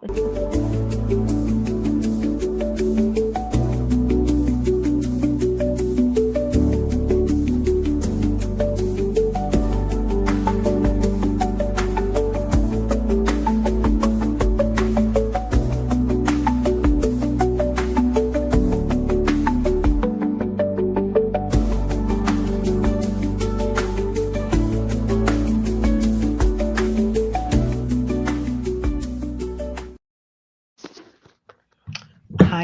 Hi,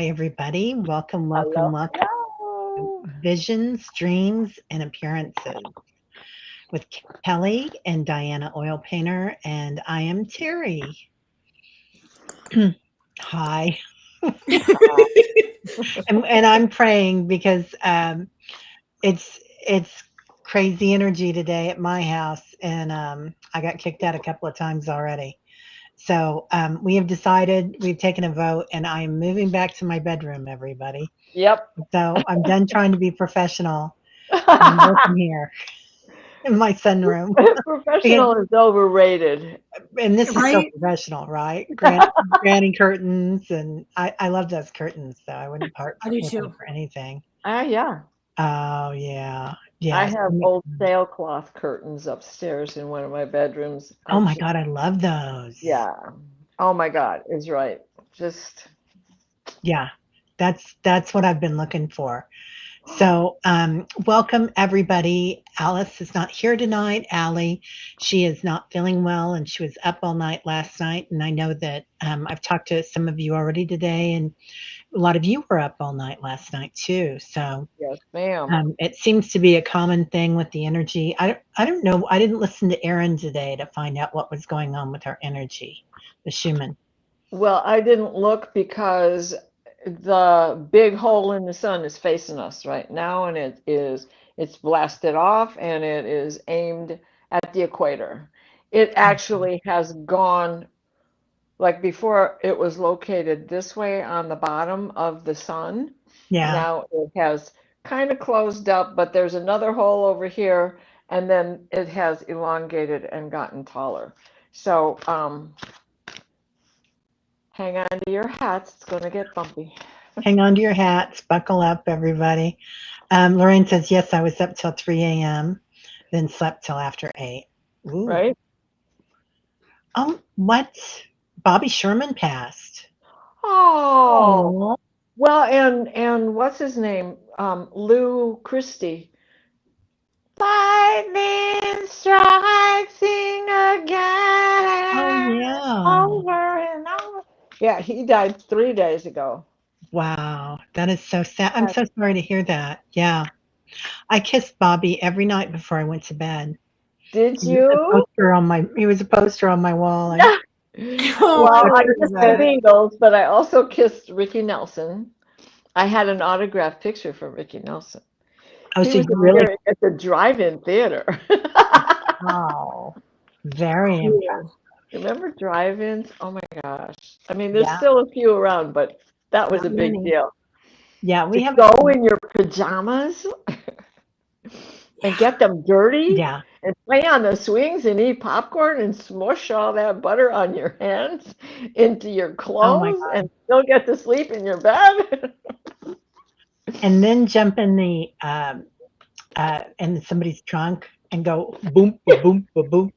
everybody. Welcome, welcome, welcome. Hello. Visions, Dreams, and Appearances with Kelly and Diana Oil Painter, and I am Teri. Hi. and I'm praying because it's crazy energy today at my house, and I got kicked out a couple of times already. So we have decided, we've taken a vote, and I am moving back to my bedroom, everybody. Yep. So I'm done trying to be professional. I'm working here in my sunroom. Professional is overrated. And this is so professional, right? Granny curtains, and I love those curtains, so I wouldn't part with them for anything. Yeah. Oh, yeah. I Yeah. have old sailcloth curtains upstairs in one of my bedrooms. Oh, my God, I love those. Yeah. Oh, my God, is right. Just. Yeah, that's what I've been looking for. So welcome, everybody. Alice is not here tonight. Aley, she is not feeling well, and she was up all night last night. And I know that I've talked to some of you already today, and a lot of you were up all night last night too. So Yes, ma'am. it seems to be a common thing with the energy. I don't know. I didn't listen to Erin today to find out what was going on with her energy, the Schumann. Well, I didn't look because the big hole in the sun is facing us right now, and it's blasted off, and it is aimed at the equator. It actually has gone, like before it was located this way on the bottom of the sun. Yeah. Now it has kind of closed up, but there's another hole over here, and then it has elongated and gotten taller. So, hang on to your hats. It's going to get bumpy. Hang on to your hats. Buckle up, everybody. Lorraine says, yes, I was up till 3 a.m., then slept till after 8. Ooh. Right? What? Bobby Sherman passed. Oh. Well, and what's his name? Lou Christie. Lightning striking again. Oh, yeah. Over and over. Yeah, he died 3 days ago. Wow, that is so sad. I'm so sorry to hear that. Yeah. I kissed Bobby every night before I went to bed. Did you? He was a poster on my wall. Well, I kissed the Beatles, but I also kissed Ricky Nelson. I had an autographed picture from Ricky Nelson. Oh, He so was you really at the drive-in theater. Oh, very impressive. Remember drive-ins? Oh my gosh. I mean, there's still a few around, but that was a big deal. Yeah, we have go in your pajamas and get them dirty. Yeah. And play on the swings and eat popcorn and smush all that butter on your hands into your clothes and still get to sleep in your bed. And then jump in the in somebody's trunk and go boom, boom, boom.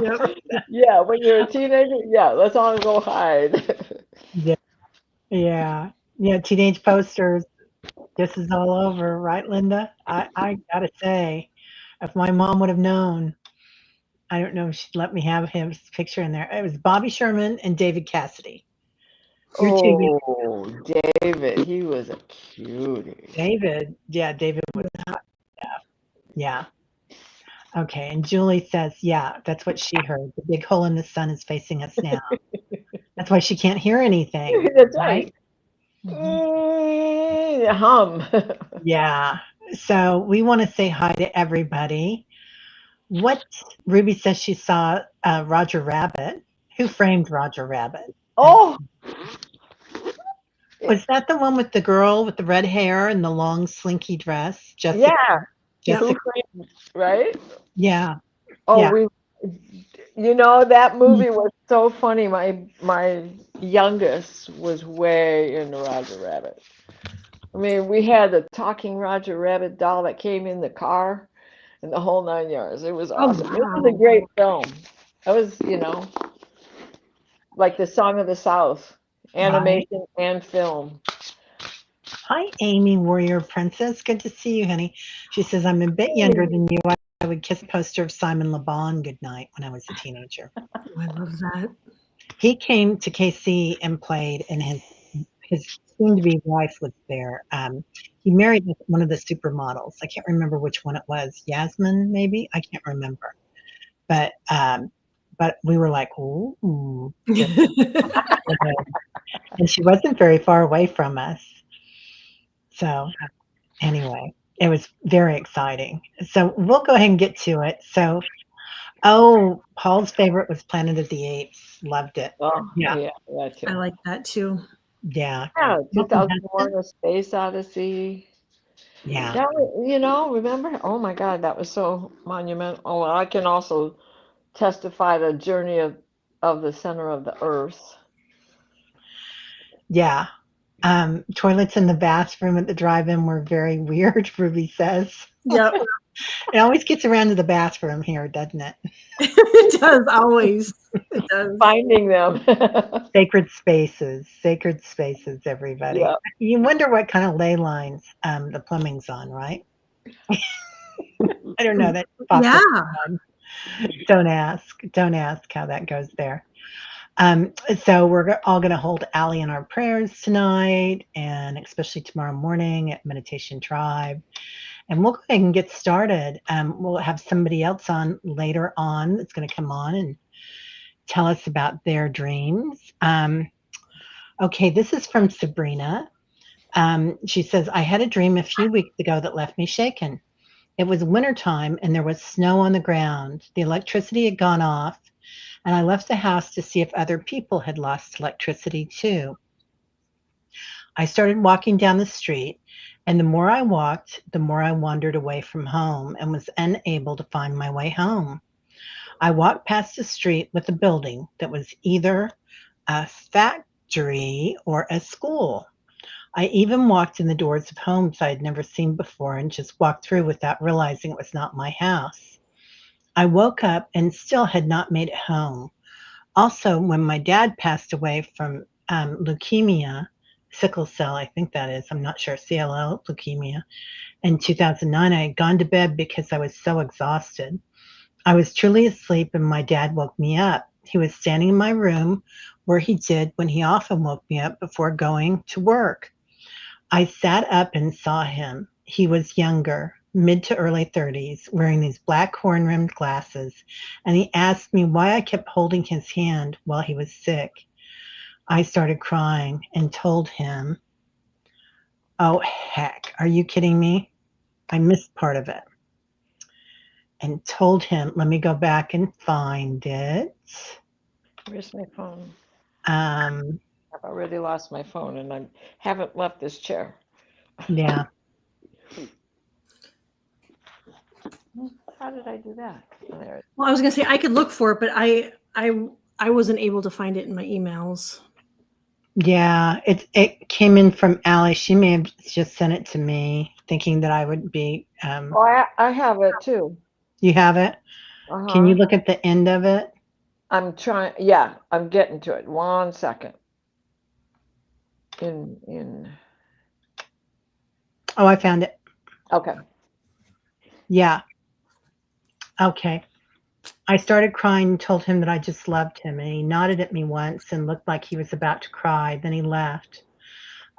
Yep. Yeah, when you're a teenager, yeah, let's all go hide. Yeah. Teenage posters. This is all over, right, Linda? I gotta say, if my mom would have known, I don't know if she'd let me have his picture in there. It was Bobby Sherman and David Cassidy. Oh, David, he was a cutie. David was hot. Yeah. Okay, and Julie says, yeah, that's what she heard. The big hole in the sun is facing us now. That's why she can't hear anything. That's right. Hum. Yeah. So we want to say hi to everybody. Ruby says she saw Roger Rabbit. Who framed Roger Rabbit? Oh. Was that the one with the girl with the red hair and the long slinky dress? Jessica. Right? Yeah. Oh, You know, that movie was so funny. My youngest was way into Roger Rabbit. I mean, we had the talking Roger Rabbit doll that came in the car and the whole 9 yards. It was Oh, awesome. It was a wow. great film. That was, like the Song of the South, Right. animation and film. Hi, Amy, Warrior Princess. Good to see you, honey. She says, I'm a bit younger than you. I would kiss a poster of Simon Le Bon goodnight when I was a teenager. I love that. He came to KC and played, and his soon-to-be wife was there. He married one of the supermodels. I can't remember which one it was. Yasmin, maybe? I can't remember. But we were like, ooh, this is good. And she wasn't very far away from us. So anyway, it was very exciting. So we'll go ahead and get to it. So, oh, Paul's favorite was Planet of the Apes. Loved it. Oh, Yeah, yeah, that I too. like that too. yeah. Yeah, Welcome, Hudson. 2001: A Space Odyssey. Yeah, That was, remember? Oh my God, that was so monumental. Oh, I can also testify the journey of the center of the earth. yeah. Toilets in the bathroom at the drive-in were very weird, Ruby says. Yep. It always gets around to the bathroom here, doesn't it? It does always. It does. Finding them. Sacred spaces, everybody. Yeah. You wonder what kind of ley lines the plumbing's on, right? I don't know. That popped Yeah. up. Don't ask. Don't ask how that goes there. So we're all going to hold Aley in our prayers tonight, and especially tomorrow morning at Meditation Tribe. And we'll go ahead and get started. We'll have somebody else on later on that's going to come on and tell us about their dreams. Okay, this is from Sabrina. She says, I had a dream a few weeks ago that left me shaken. It was wintertime and there was snow on the ground. The electricity had gone off, and I left the house to see if other people had lost electricity too. I started walking down the street, and the more I walked, the more I wandered away from home and was unable to find my way home. I walked past a street with a building that was either a factory or a school. I even walked in the doors of homes I had never seen before and just walked through without realizing it was not my house. I woke up and still had not made it home. Also, when my dad passed away from leukemia, sickle cell, I think that is, I'm not sure, CLL, leukemia, in 2009, I had gone to bed because I was so exhausted. I was truly asleep and my dad woke me up. He was standing in my room where he did when he often woke me up before going to work. I sat up and saw him. He was younger, mid to early 30s, wearing these black horn rimmed glasses, and he asked me why I kept holding his hand while he was sick. I started crying and told him, oh, heck, are you kidding me? I missed part of it. And told him, let me go back and find it. Where's my phone? Um, I've already lost my phone and I haven't left this chair. yeah. How did I do that? There it Well, I was gonna say I could look for it, but I wasn't able to find it in my emails. Yeah, it came in from Allie. She may have just sent it to me, thinking that I would be. Oh, I have it too. You have it? Can you Uh-huh. look at the end of it? I'm trying, yeah, I'm getting to it. 1 second. In Oh, I found it. Okay. Yeah. Okay. I started crying and told him that I just loved him, and he nodded at me once and looked like he was about to cry. Then he left.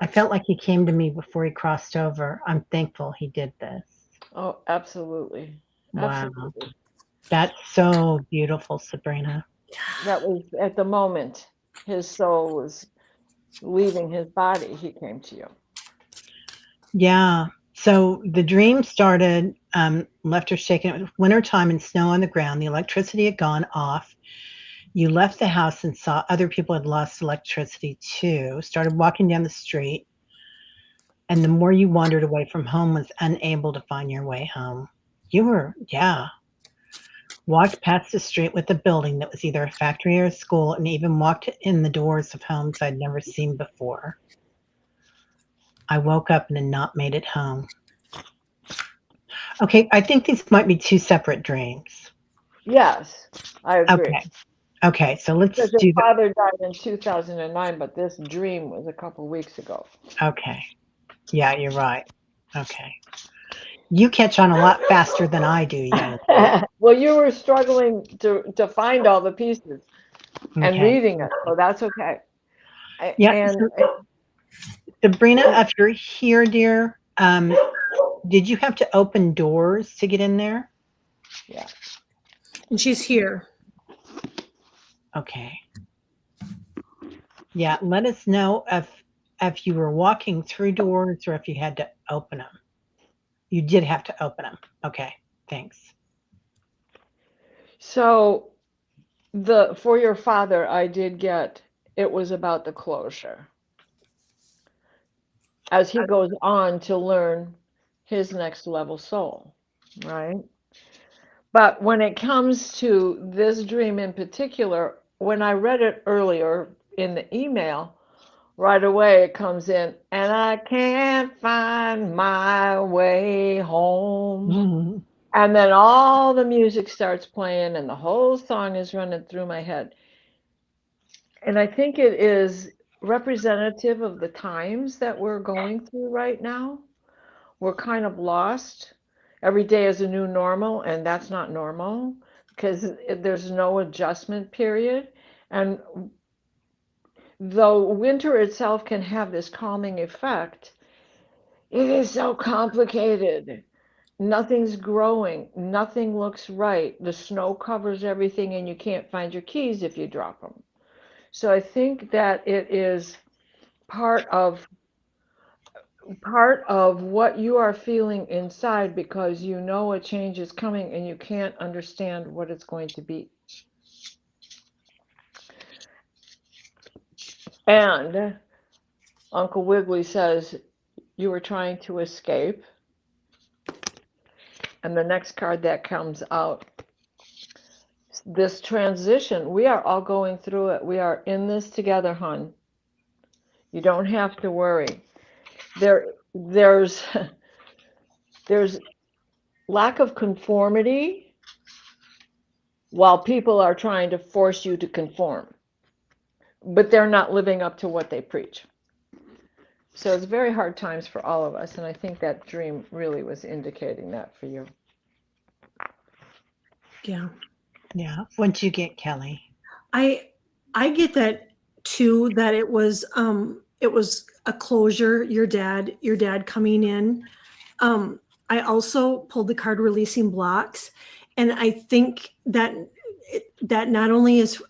I felt like he came to me before he crossed over. I'm thankful he did this. Oh, absolutely. Wow. Absolutely. That's so beautiful, Sabrina. That was at the moment his soul was leaving his body, he came to you. Yeah. So the dream started, left her shaken. It was wintertime and snow on the ground. The electricity had gone off. You left the house and saw other people had lost electricity too. Started walking down the street. And the more you wandered away from home, was unable to find your way home. You were, yeah. walked past the street with a building that was either a factory or a school, and even walked in the doors of homes I'd never seen before. I woke up and had not made it home. Okay, I think these might be two separate dreams. Yes, I agree. Okay, so let's Because your do the. father died in 2009, but this dream was a couple weeks ago. Okay, yeah, you're right. Okay, you catch on a lot faster than I do, young. Well, you were struggling to find all the pieces and Okay. reading it, so that's okay. Yeah. And So, Sabrina, if you're here, dear, did you have to open doors to get in there? yeah, And she's here. Okay. Yeah, let us know if you were walking through doors or if you had to open them. You did have to open them. Okay, thanks. so for your father, I did get it was about the closure as he goes on to learn his next level soul, right? But when it comes to this dream in particular, when I read it earlier in the email, right away it comes in, and I can't find my way home. Mm-hmm. And then all the music starts playing, and the whole song is running through my head. And I think it is representative of the times that we're going through right now. We're kind of lost. Every day is a new normal, and that's not normal because there's no adjustment period. And though winter itself can have this calming effect, it is so complicated. Nothing's growing, nothing looks right. The snow covers everything, and you can't find your keys if you drop them. So I think that it is part of what you are feeling inside because you know a change is coming and you can't understand what it's going to be. And Uncle Wiggily says you were trying to escape. And the next card that comes out, this transition, we are all going through it. We are in this together, hon. You don't have to worry. There's lack of conformity while people are trying to force you to conform, but they're not living up to what they preach. So it's very hard times for all of us, and I think that dream really was indicating that for you. Yeah. Yeah. What'd you get, Kelly? I get that too, that it was a closure, your dad coming in. I also pulled the card releasing blocks, and I think that that not only is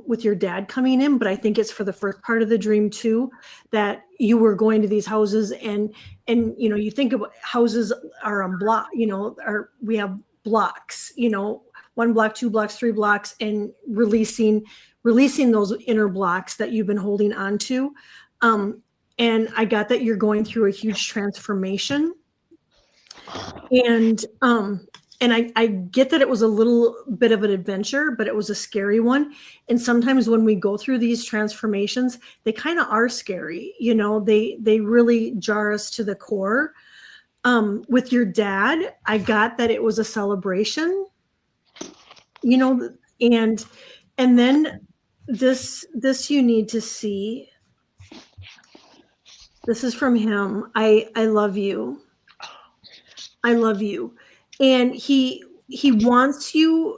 with your dad coming in, but I think it's for the first part of the dream too, that you were going to these houses and you know, you think about houses are on block, you know, we have blocks, you know, 1 block, 2 blocks, 3 blocks, and releasing those inner blocks that you've been holding on to. And I got that you're going through a huge transformation. And I get that it was a little bit of an adventure, but it was a scary one. And sometimes when we go through these transformations, they kind of are scary. You know, they really jar us to the core. With your dad, I got that it was a celebration, you know, and then this you need to see. This is from him. I love you. I love you. And he wants you,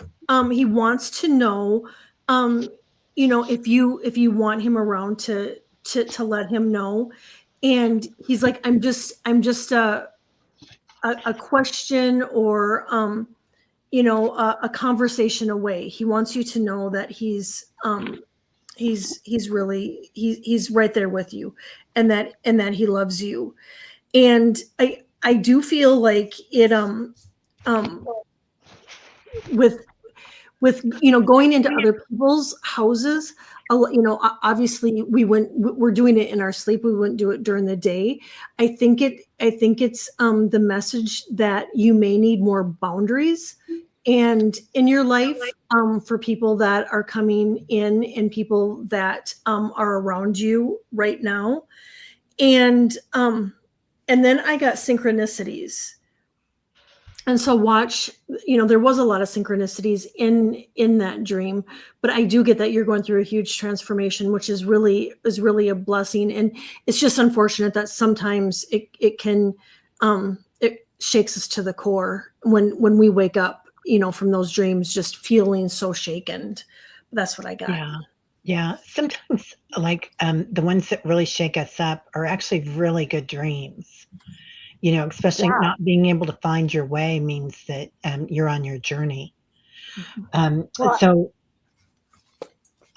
he wants to know, you know, if you want him around to let him know. And he's like, I'm just a question or you know, a conversation away. He wants you to know that he's really he's right there with you, and that he loves you. And I do feel like it with you know, going into other people's houses, you know, obviously we're doing it in our sleep, we wouldn't do it during the day. I think it's the message that you may need more boundaries and in your life, for people that are coming in and people that are around you right now. And then I got synchronicities. And so watch, there was a lot of synchronicities in that dream, but I do get that you're going through a huge transformation, which is really a blessing. And it's just unfortunate that sometimes it can it shakes us to the core when we wake up, from those dreams, just feeling so shaken. That's what I got. Yeah. Sometimes like the ones that really shake us up are actually really good dreams. Especially not being able to find your way means that you're on your journey. So,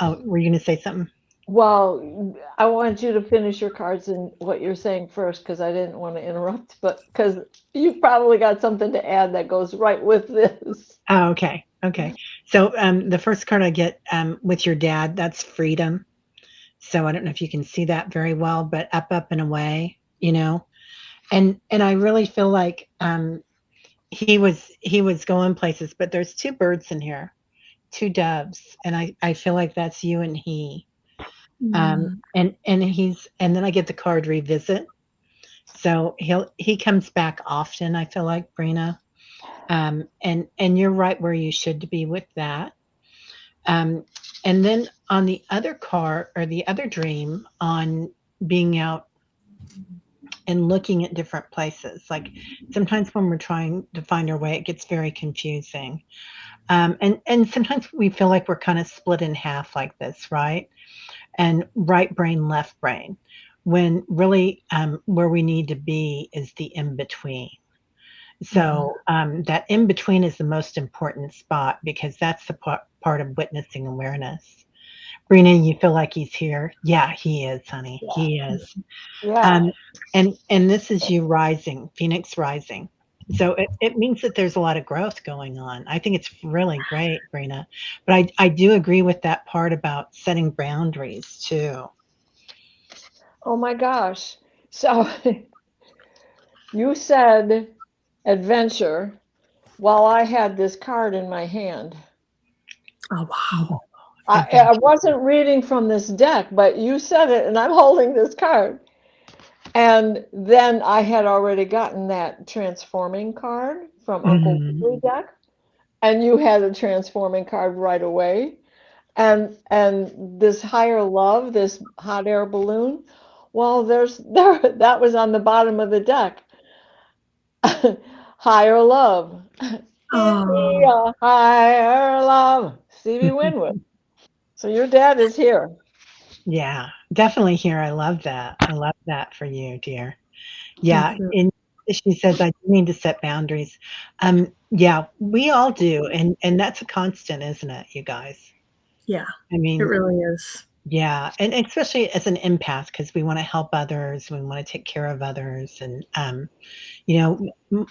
were you going to say something? Well, I wanted you to finish your cards and what you're saying first, because I didn't want to interrupt, but because you probably got something to add that goes right with this. Oh, okay. So the first card I get with your dad, that's freedom. So I don't know if you can see that very well, but up and away, and I really feel like he was going places, but there's two birds in here, two doves, and I feel like that's you and he. And then I get the card revisit. So he comes back often, I feel like, Brina. And you're right where you should be with that. And then on the other card or the other dream on being out and looking at different places, like sometimes when we're trying to find our way, it gets very confusing. And sometimes we feel like we're kind of split in half like this, right? And right brain, left brain, when really where we need to be is the in between. So that in between is the most important spot because that's the part of witnessing awareness. Brina, you feel like he's here? Yeah, he is, honey. Yeah. He is. Yeah. And this is you rising, Phoenix rising. So it means that there's a lot of growth going on. I think it's really great, Brina. But I do agree with that part about setting boundaries too. Oh my gosh. So you said adventure while I had this card in my hand. Oh, wow. I wasn't reading from this deck, but you said it, and I'm holding this card. And then I had already gotten that transforming card from Uncle Willie deck, and you had a transforming card right away. And this higher love, this hot air balloon, well, that was on the bottom of the deck. Higher love. Give me a higher love. Stevie Winwood. So your dad is here. Yeah, definitely here. I love that. I love that for you, dear. Yeah, Thank you. and she says I do need to set boundaries. Yeah, we all do, and that's a constant, isn't it, you guys? Yeah, I it mean, really is. yeah, and especially as an empath, because we want to help others, we want to take care of others, and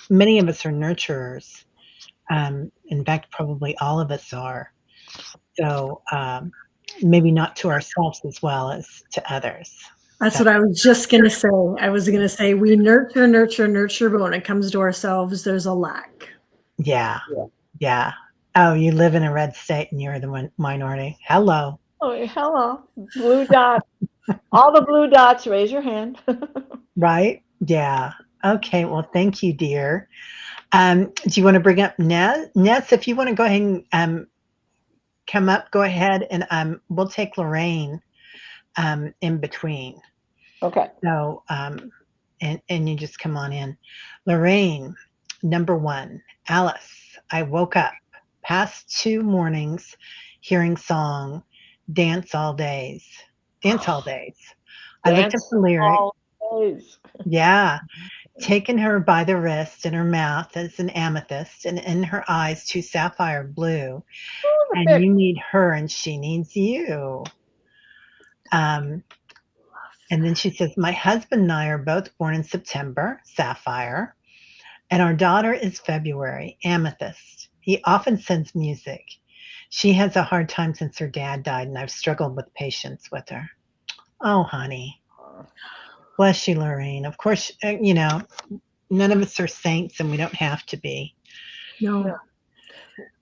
many of us are nurturers. In fact, probably all of us are. So maybe not to ourselves as well as to others. That's So, what I was just going to say. I was going to say we nurture, but when it comes to ourselves, there's a lack. yeah. Yeah. Oh, you live in a red state and you're the minority. Hello. Oh, hello. Blue dot. All the blue dots, raise your hand. Right? Yeah. Okay. Well, thank you, dear. Do you want to bring up Ness? Ness, if you want to go ahead and come up, go ahead and we'll take Lorraine in between. Okay. So, and you just come on in. Lorraine, number one, Alice, I woke up past 2 mornings hearing song, dance all days. Dance all days. I looked up Dance the lyric. all days. Yeah. Taking her by the wrist, in her mouth is an amethyst, and in her eyes 2 sapphire blue. And you need her, and she needs you. And then she says, my husband and I are both born in September, sapphire, and our daughter is February, amethyst. He often sends music. She has a hard time since her dad died, and I've struggled with patience with her. Oh, honey. Bless you, Lorraine. Of course, none of us are saints, and we don't have to be. No.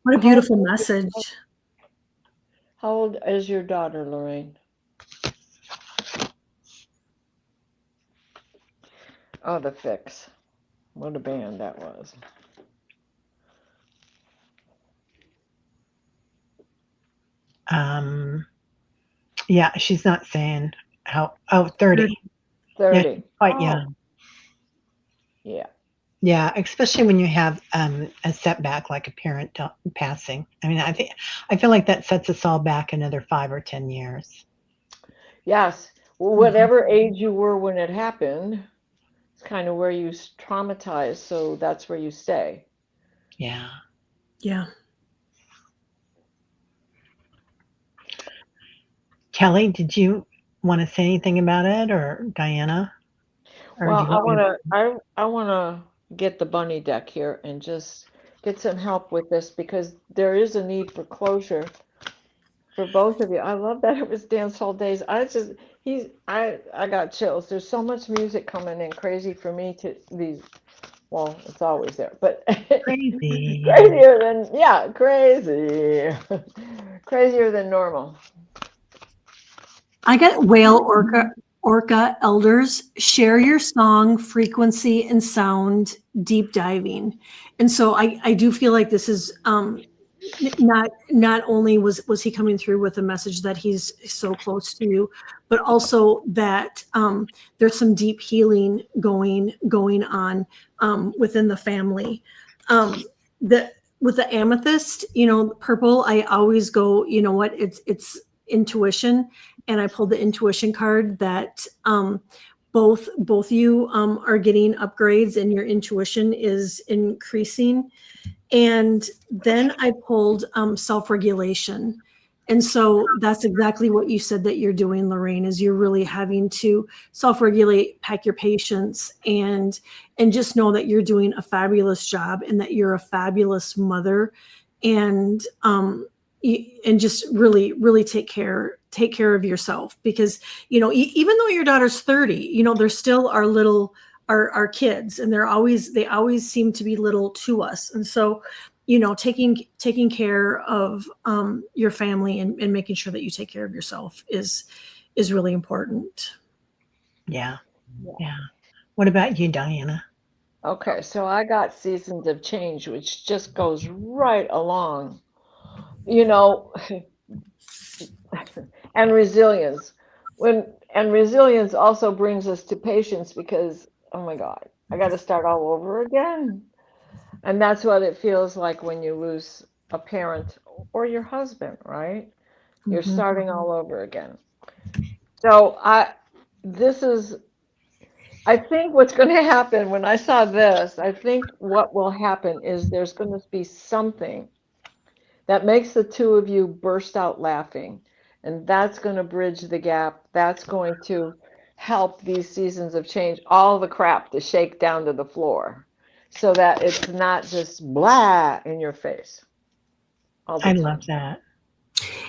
What a beautiful message. How old is your daughter, Lorraine? Oh, The Fix. What a band that was. Yeah, she's not saying how. Oh, 30. 30. Yeah, quite Oh, young. yeah. Yeah, especially when you have a setback like a parent passing. I mean, I feel like that sets us all back another 5 or 10 years. Yes. Whatever age you were when it happened, it's kind of where you traumatized, so that's where you stay. Yeah. Yeah. Kelly, did you want to say anything about it, or Diana? Or do Well, you want me to? I wanna get the bunny deck here and just get some help with this because there is a need for closure for both of you. I love that it was dance hall days. I got chills. There's so much music coming in crazy for me to these. Well, it's always there, but Crazy. crazier than crazy, crazier than normal. I got whale orca elders, share your song, frequency, and sound, deep diving. And so I do feel like this is not only was he coming through with a message that he's so close to you, but also that there's some deep healing going on within the family. That with the amethyst, purple, I always go, you know what, it's intuition, and I pulled the intuition card that both you are getting upgrades and your intuition is increasing. And then I pulled self-regulation. And so that's exactly what you said that you're doing, Lorraine, is you're really having to self-regulate, pack your patience, and just know that you're doing a fabulous job and that you're a fabulous mother, and just really take care of yourself, because even though your daughter's 30, there still are little our kids, and they always seem to be little to us. And so taking care of your family and making sure that you take care of yourself is really important. Yeah. What about you, Diana? Okay, so I got Seasons of Change, which just goes right along, and resilience. And resilience also brings us to patience because, oh my God, I got to start all over again. And that's what it feels like when you lose a parent or your husband, right? You're Mhm. starting all over again. So I think what's going to happen when I saw this, I think what will happen is there's going to be something that makes the two of you burst out laughing. And that's going to bridge the gap. That's going to help these seasons of change, all the crap to shake down to the floor so that it's not just blah in your face all the I time. love that.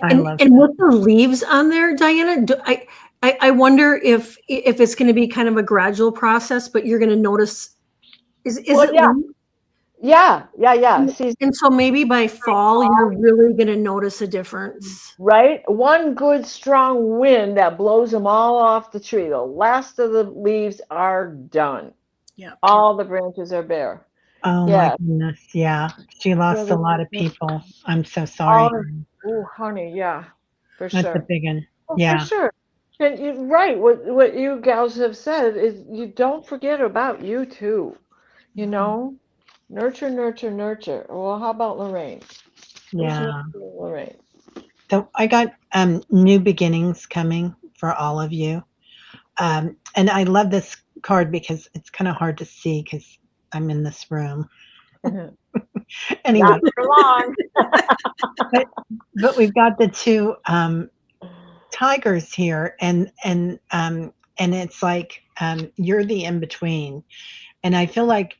And with the leaves on there, Diana, I wonder if it's going to be kind of a gradual process, but you're going to notice, is Well, it yeah. leaves? Yeah. And so maybe by fall, you're really going to notice a difference. Right? One good strong wind that blows them all off the tree. The last of the leaves are done. Yeah. All the branches are bare. Oh my Yeah. goodness. Yeah. She lost a lot of people. I'm so sorry. Oh, honey, yeah, for That's a sure. big one. Oh, for Yeah. sure. And you're right. What you gals have said is you don't forget about you too. You know, nurture, nurture, nurture. Well, how about Lorraine? Who's Yeah. nurturing Lorraine? So I got new beginnings coming for all of you. And I love this card because it's kind of hard to see because I'm in this room. Anyway, Not for long. but we've got the two tigers here, and it's like you're the in between, and I feel like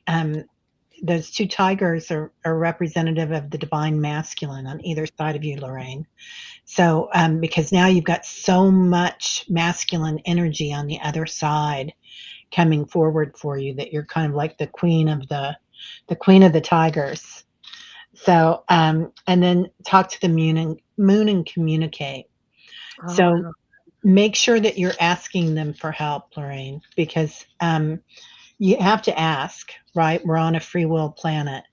those two tigers are representative of the divine masculine on either side of you, Lorraine. So because now you've got so much masculine energy on the other side coming forward for you that you're kind of like the queen of the tigers. So, and then talk to the moon and communicate. So make sure that you're asking them for help, Lorraine, because you have to ask, right? We're on a free will planet.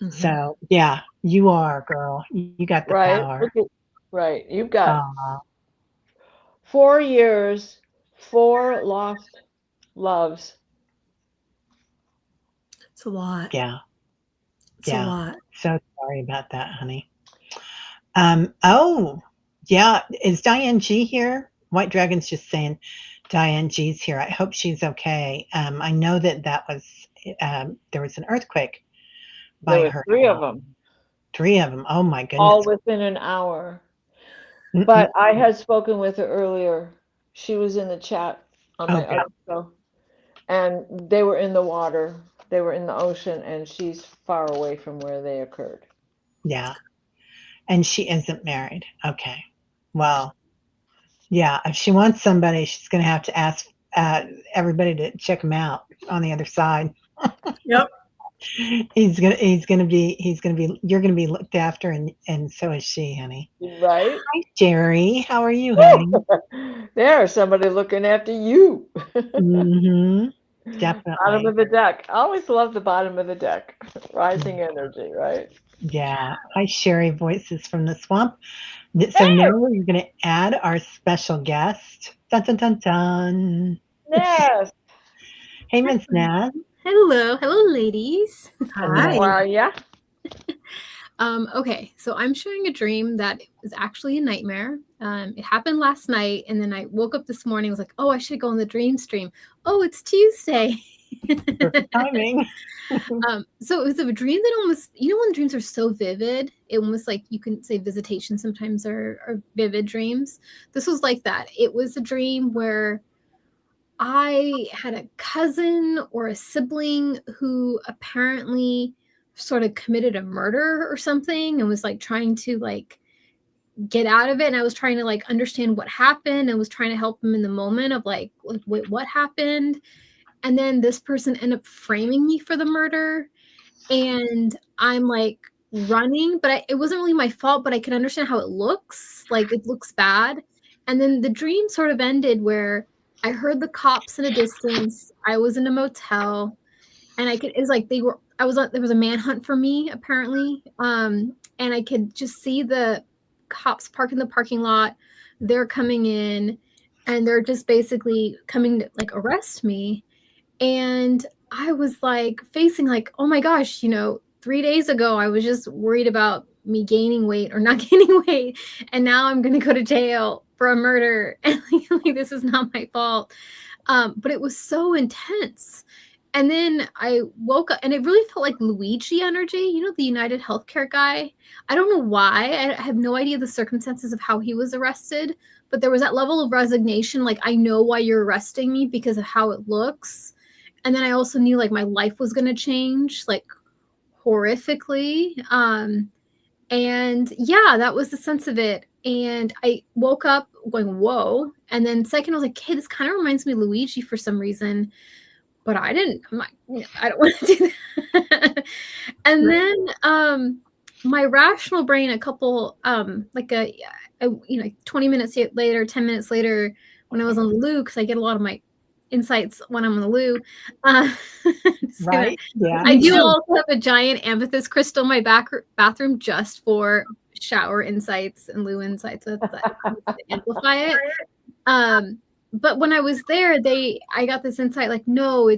So, yeah, you are, girl. You got the Right. power. Look at, right. You've got Aw, 4 years, 4 lost loves. It's a lot. yeah, It's a yeah. lot. So sorry about that, honey. Oh, yeah. Is Diane G here? White Dragon's just saying Diane G's here. I hope she's okay. I know that was there was an earthquake There by were her 3 of house. them, 3 of them. Oh my all goodness. within an hour. Mm-mm. But I had spoken with her earlier. She was in the chat on Oh my God. other show. And they were in the water. They were in the ocean, and she's far away from where they occurred. Yeah. And she isn't married. Okay. Well, yeah. If she wants somebody, she's going to have to ask everybody to check him out on the other side. Yep. He's gonna be you're gonna be looked after, and so is she, honey. Right? Hi, Jerry. How are you, honey? There's somebody looking after you. Mm-hmm. Bottom Definitely. of the deck. I always love the bottom of the deck. Rising energy, right? Yeah. Hi, Sherry. Voices from the swamp. So now we're gonna add our special guest. Dun dun dun dun. Yes. Hey, Miss Nat. Hello, hello, ladies. Hi. How are ya? Okay, so I'm sharing a dream that was actually a nightmare. It happened last night, and then I woke up this morning. Was like, oh, I should go on the dream stream. Oh, it's Tuesday. Perfect timing. So it was a dream that almost, when dreams are so vivid, it almost like you can say visitation sometimes are vivid dreams. This was like that. It was a dream where I had a cousin or a sibling who apparently sort of committed a murder or something and was like trying to like get out of it, and I was trying to like understand what happened and was trying to help him in the moment of like wait, what happened? And then this person ended up framing me for the murder, and I'm like running, but it wasn't really my fault, but I can understand how it looks. Like it looks bad. And then the dream sort of ended where I heard the cops in a distance. I was in a motel, and it was like there was a manhunt for me apparently. And I could just see the cops parked in the parking lot. They're coming in, and they're just basically coming to like arrest me. And I was like facing like, oh my gosh, 3 days ago I was just worried about me gaining weight or not gaining weight, and now I'm gonna go to jail for a murder, and like this is not my fault. But it was so intense. And then I woke up, and it really felt like Luigi energy, the United Healthcare guy. I don't know why. I have no idea the circumstances of how he was arrested, but there was that level of resignation. Like, I know why you're arresting me because of how it looks. And then I also knew like my life was going to change like horrifically. And yeah, that was the sense of it. And I woke up going, whoa. And then second, I was like, hey, this kind of reminds me of Luigi for some reason. But I don't want to do that. And then my rational brain, a couple, like a 20 minutes later, 10 minutes later, when I was on the loo, because I get a lot of my insights when I'm on the loo. Right? Yeah. I do also have a giant amethyst crystal in my bathroom just for shower insights and loo insights. So that's to amplify it. But when I was there, I got this insight like, no,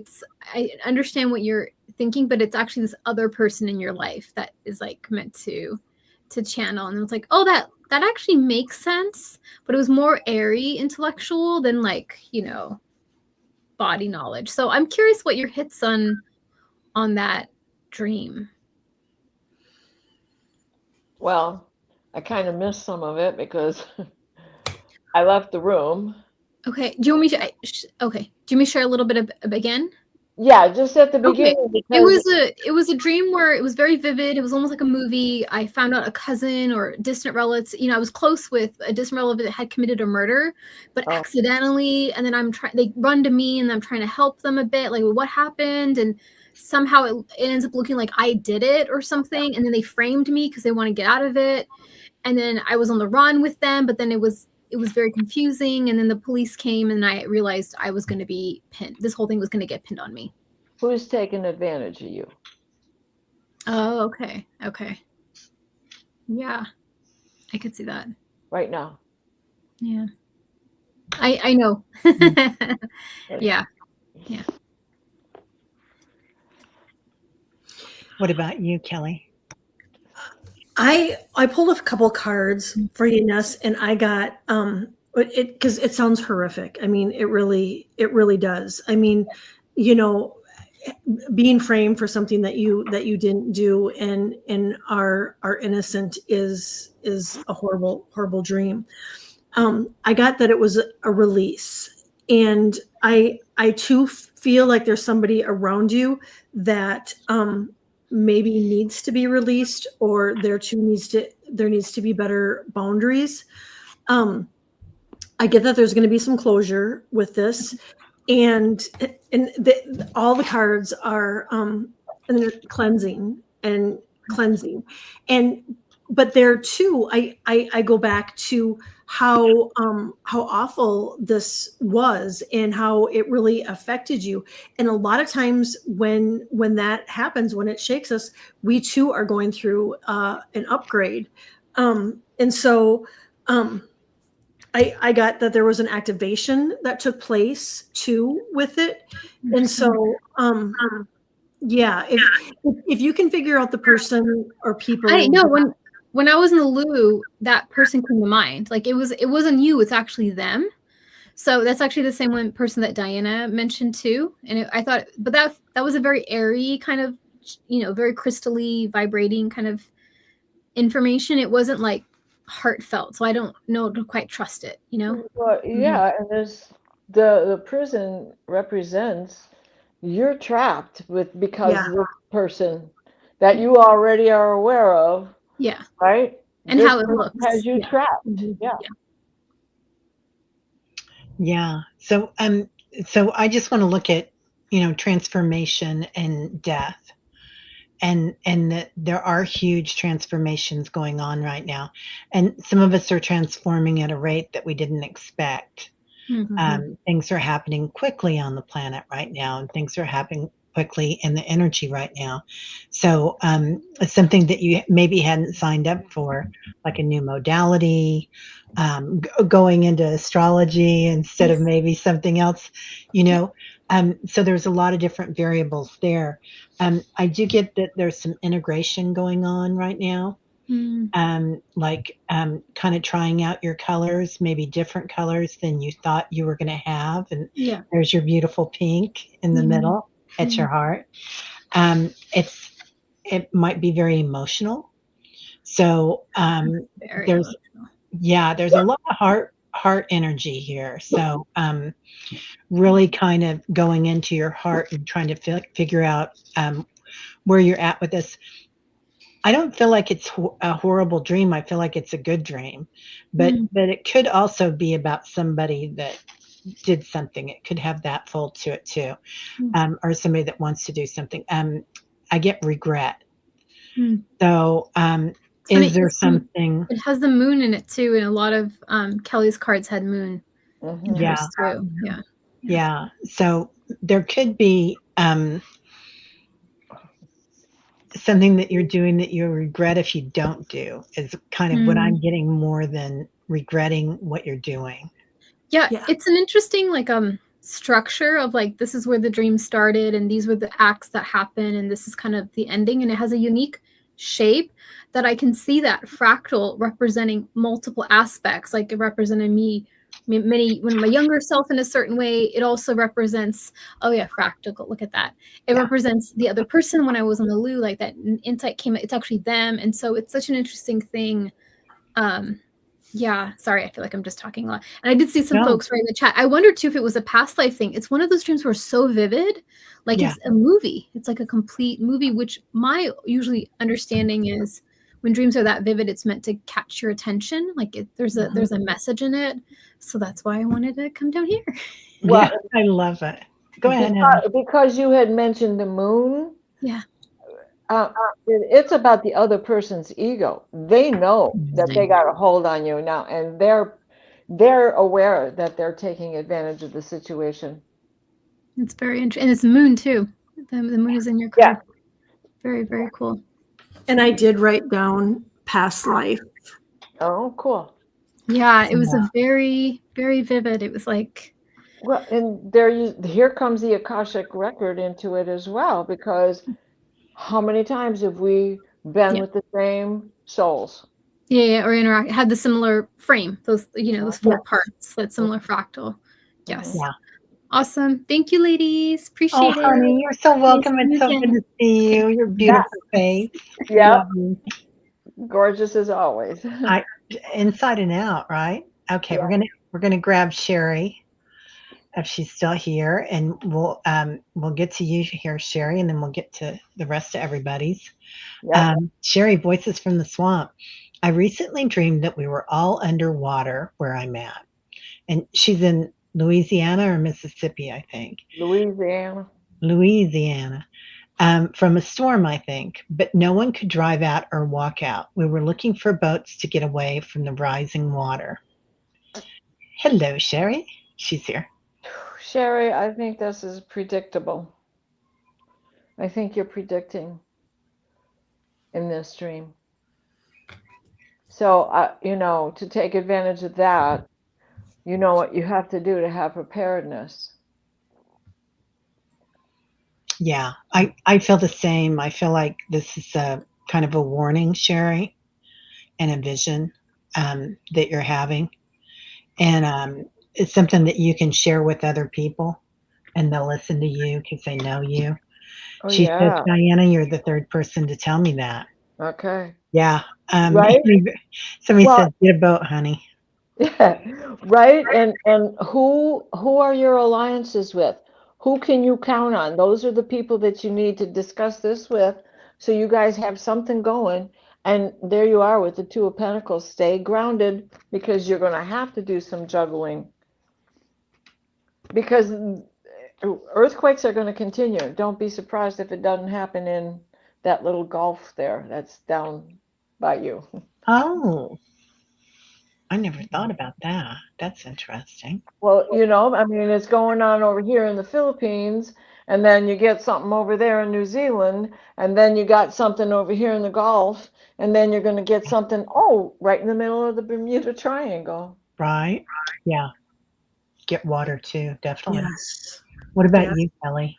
I understand what you're thinking, but it's actually this other person in your life that is like meant to channel. And it's like, oh, that actually makes sense. But it was more airy intellectual than like, body knowledge. So I'm curious what your hits on that dream. Well, I kind of missed some of it because I left the room. Okay. Do you want me to? Okay. Do you want me to share a little bit again? Yeah, just at the Okay. beginning, because It was a dream where it was very vivid. It was almost like a movie. I found out a cousin or distant relatives. I was close with a distant relative that had committed a murder, but accidentally. And then they run to me, and I'm trying to help them a bit. Like, what happened? And somehow it ends up looking like I did it or something. And then they framed me because they want to get out of it. And then I was on the run with them, but then it was very confusing. And then the police came, and I realized I was going to be pinned. This whole thing was going to get pinned on me. who's taking advantage of you? Oh, okay. Okay. Yeah. I could see that. Right now. Yeah. I know. Yeah. Yeah. What about you, Kelly? I pulled a couple cards for readiness, and I got because it sounds horrific. I mean, it really does. I mean, being framed for something that you didn't do and are innocent is a horrible dream. I got that it was a release, and I too feel like there's somebody around you that maybe needs to be released, or there needs to be better boundaries. I get that there's going to be some closure with this, and all the cards are cleansing, but there too, I go back to how awful this was and how it really affected you. And a lot of times when that happens, when it shakes us, we too are going through an upgrade. And so I got that there was an activation that took place too with it. And so yeah, if you can figure out the person or people. I know when I was in the loo, that person came to mind. Like it wasn't you, it's actually them. So that's actually the same person that Diana mentioned too. And I thought, but that was a very airy kind of, very crystally vibrating kind of information. It wasn't like heartfelt. So I don't know to quite trust it, Well, yeah, and there's the prison represents you're trapped because the person that you already are aware of. Yeah. Right? And how it looks. Has you trapped. Yeah. Yeah. So I just want to look at, transformation and death. And that there are huge transformations going on right now. And some of us are transforming at a rate that we didn't expect. Mm-hmm. Things are happening quickly on the planet right now, and things are happening quickly in the energy right now. So it's something that you maybe hadn't signed up for, like a new modality, going into astrology instead of maybe something else, so there's a lot of different variables there. I do get that there's some integration going on right now. Like kind of trying out your colors, maybe different colors than you thought you were going to have. And there's your beautiful pink in the middle at your heart. It might be very emotional. So there's a lot of heart energy here. So really kind of going into your heart and trying to figure out where you're at with this. I don't feel like it's a horrible dream. I feel like it's a good dream, but it could also be about somebody that did something. It could have that fold to it too, or somebody that wants to do something. I get regret. So is there something? It has the moon in it too, and a lot of Kelly's cards had moon. Yeah. Too. Yeah. So there could be something that you're doing that you regret if you don't do, is kind of what I'm getting, more than regretting what you're doing. Yeah. It's an interesting structure of this is where the dream started, and these were the acts that happen, and this is kind of the ending, and it has a unique shape that I can see that fractal representing multiple aspects. Like it represented me when my younger self in a certain way. It also represents, fractal, look at that. It represents the other person when I was in the loo, like that insight came, it's actually them. And so it's such an interesting thing Yeah, sorry, I feel like I'm just talking a lot. And I did see some No. folks write in the chat. I wondered too if it was a past life thing. It's one of those dreams where it's so vivid, like Yeah. it's a movie. It's like a complete movie, which my usually understanding is when dreams are that vivid, it's meant to catch your attention. Like there's a message in it. So that's why I wanted to come down here. Well, Yeah, I love it. Go ahead, honey. because you had mentioned the moon. Yeah. It's about the other person's ego. They know that they got a hold on you now, and they're aware that they're taking advantage of the situation. It's very interesting. And it's the moon too. The moon is in your card. Yeah. Very, very cool. And I did write down past life. Oh, cool. Yeah, it was a very, very vivid. It was like, well, and here comes the Akashic record into it as well, because how many times have we been with the same souls? Yeah, or interact, had the similar frame, those, those 4 parts, that similar fractal. Yes. Yeah. Awesome. Thank you, ladies. Appreciate it. Honey, you're so welcome. It's so good to see you. Your beautiful face. Yeah. Gorgeous as always. Inside and out, right? Okay, we're gonna grab Sherry if she's still here, and we'll get to you here, Sherry, and then we'll get to the rest of everybody's. Sherry, Voices from the Swamp. I recently dreamed that we were all underwater where I'm at, and she's in Louisiana or Mississippi, I think. Louisiana. From a storm, I think, but no one could drive out or walk out. We were looking for boats to get away from the rising water. Hello, Sherry. She's here. Sherry, I think this is predictable. I think you're predicting in this dream. So, to take advantage of that, you know what you have to do to have preparedness. Yeah, I feel the same. I feel like this is a kind of a warning, Sherry, and a vision that you're having. And it's something that you can share with other people, and they'll listen to you because they know you. Oh, She says, Diana, you're the 3rd person to tell me that. Okay. Yeah. Right? Somebody said, get a boat, honey. Yeah. Right. And who are your alliances with? Who can you count on? Those are the people that you need to discuss this with, so you guys have something going. And there you are with the 2 of Pentacles. Stay grounded, because you're going to have to do some juggling. Because earthquakes are going to continue. Don't be surprised if it doesn't happen in that little gulf there that's down by you. Oh, I never thought about that. That's interesting. Well, it's going on over here in the Philippines, and then you get something over there in New Zealand, and then you got something over here in the Gulf, and then you're going to get something, right in the middle of the Bermuda Triangle. Right. Yeah. Get water too, definitely. Yes. What about you, Kelly?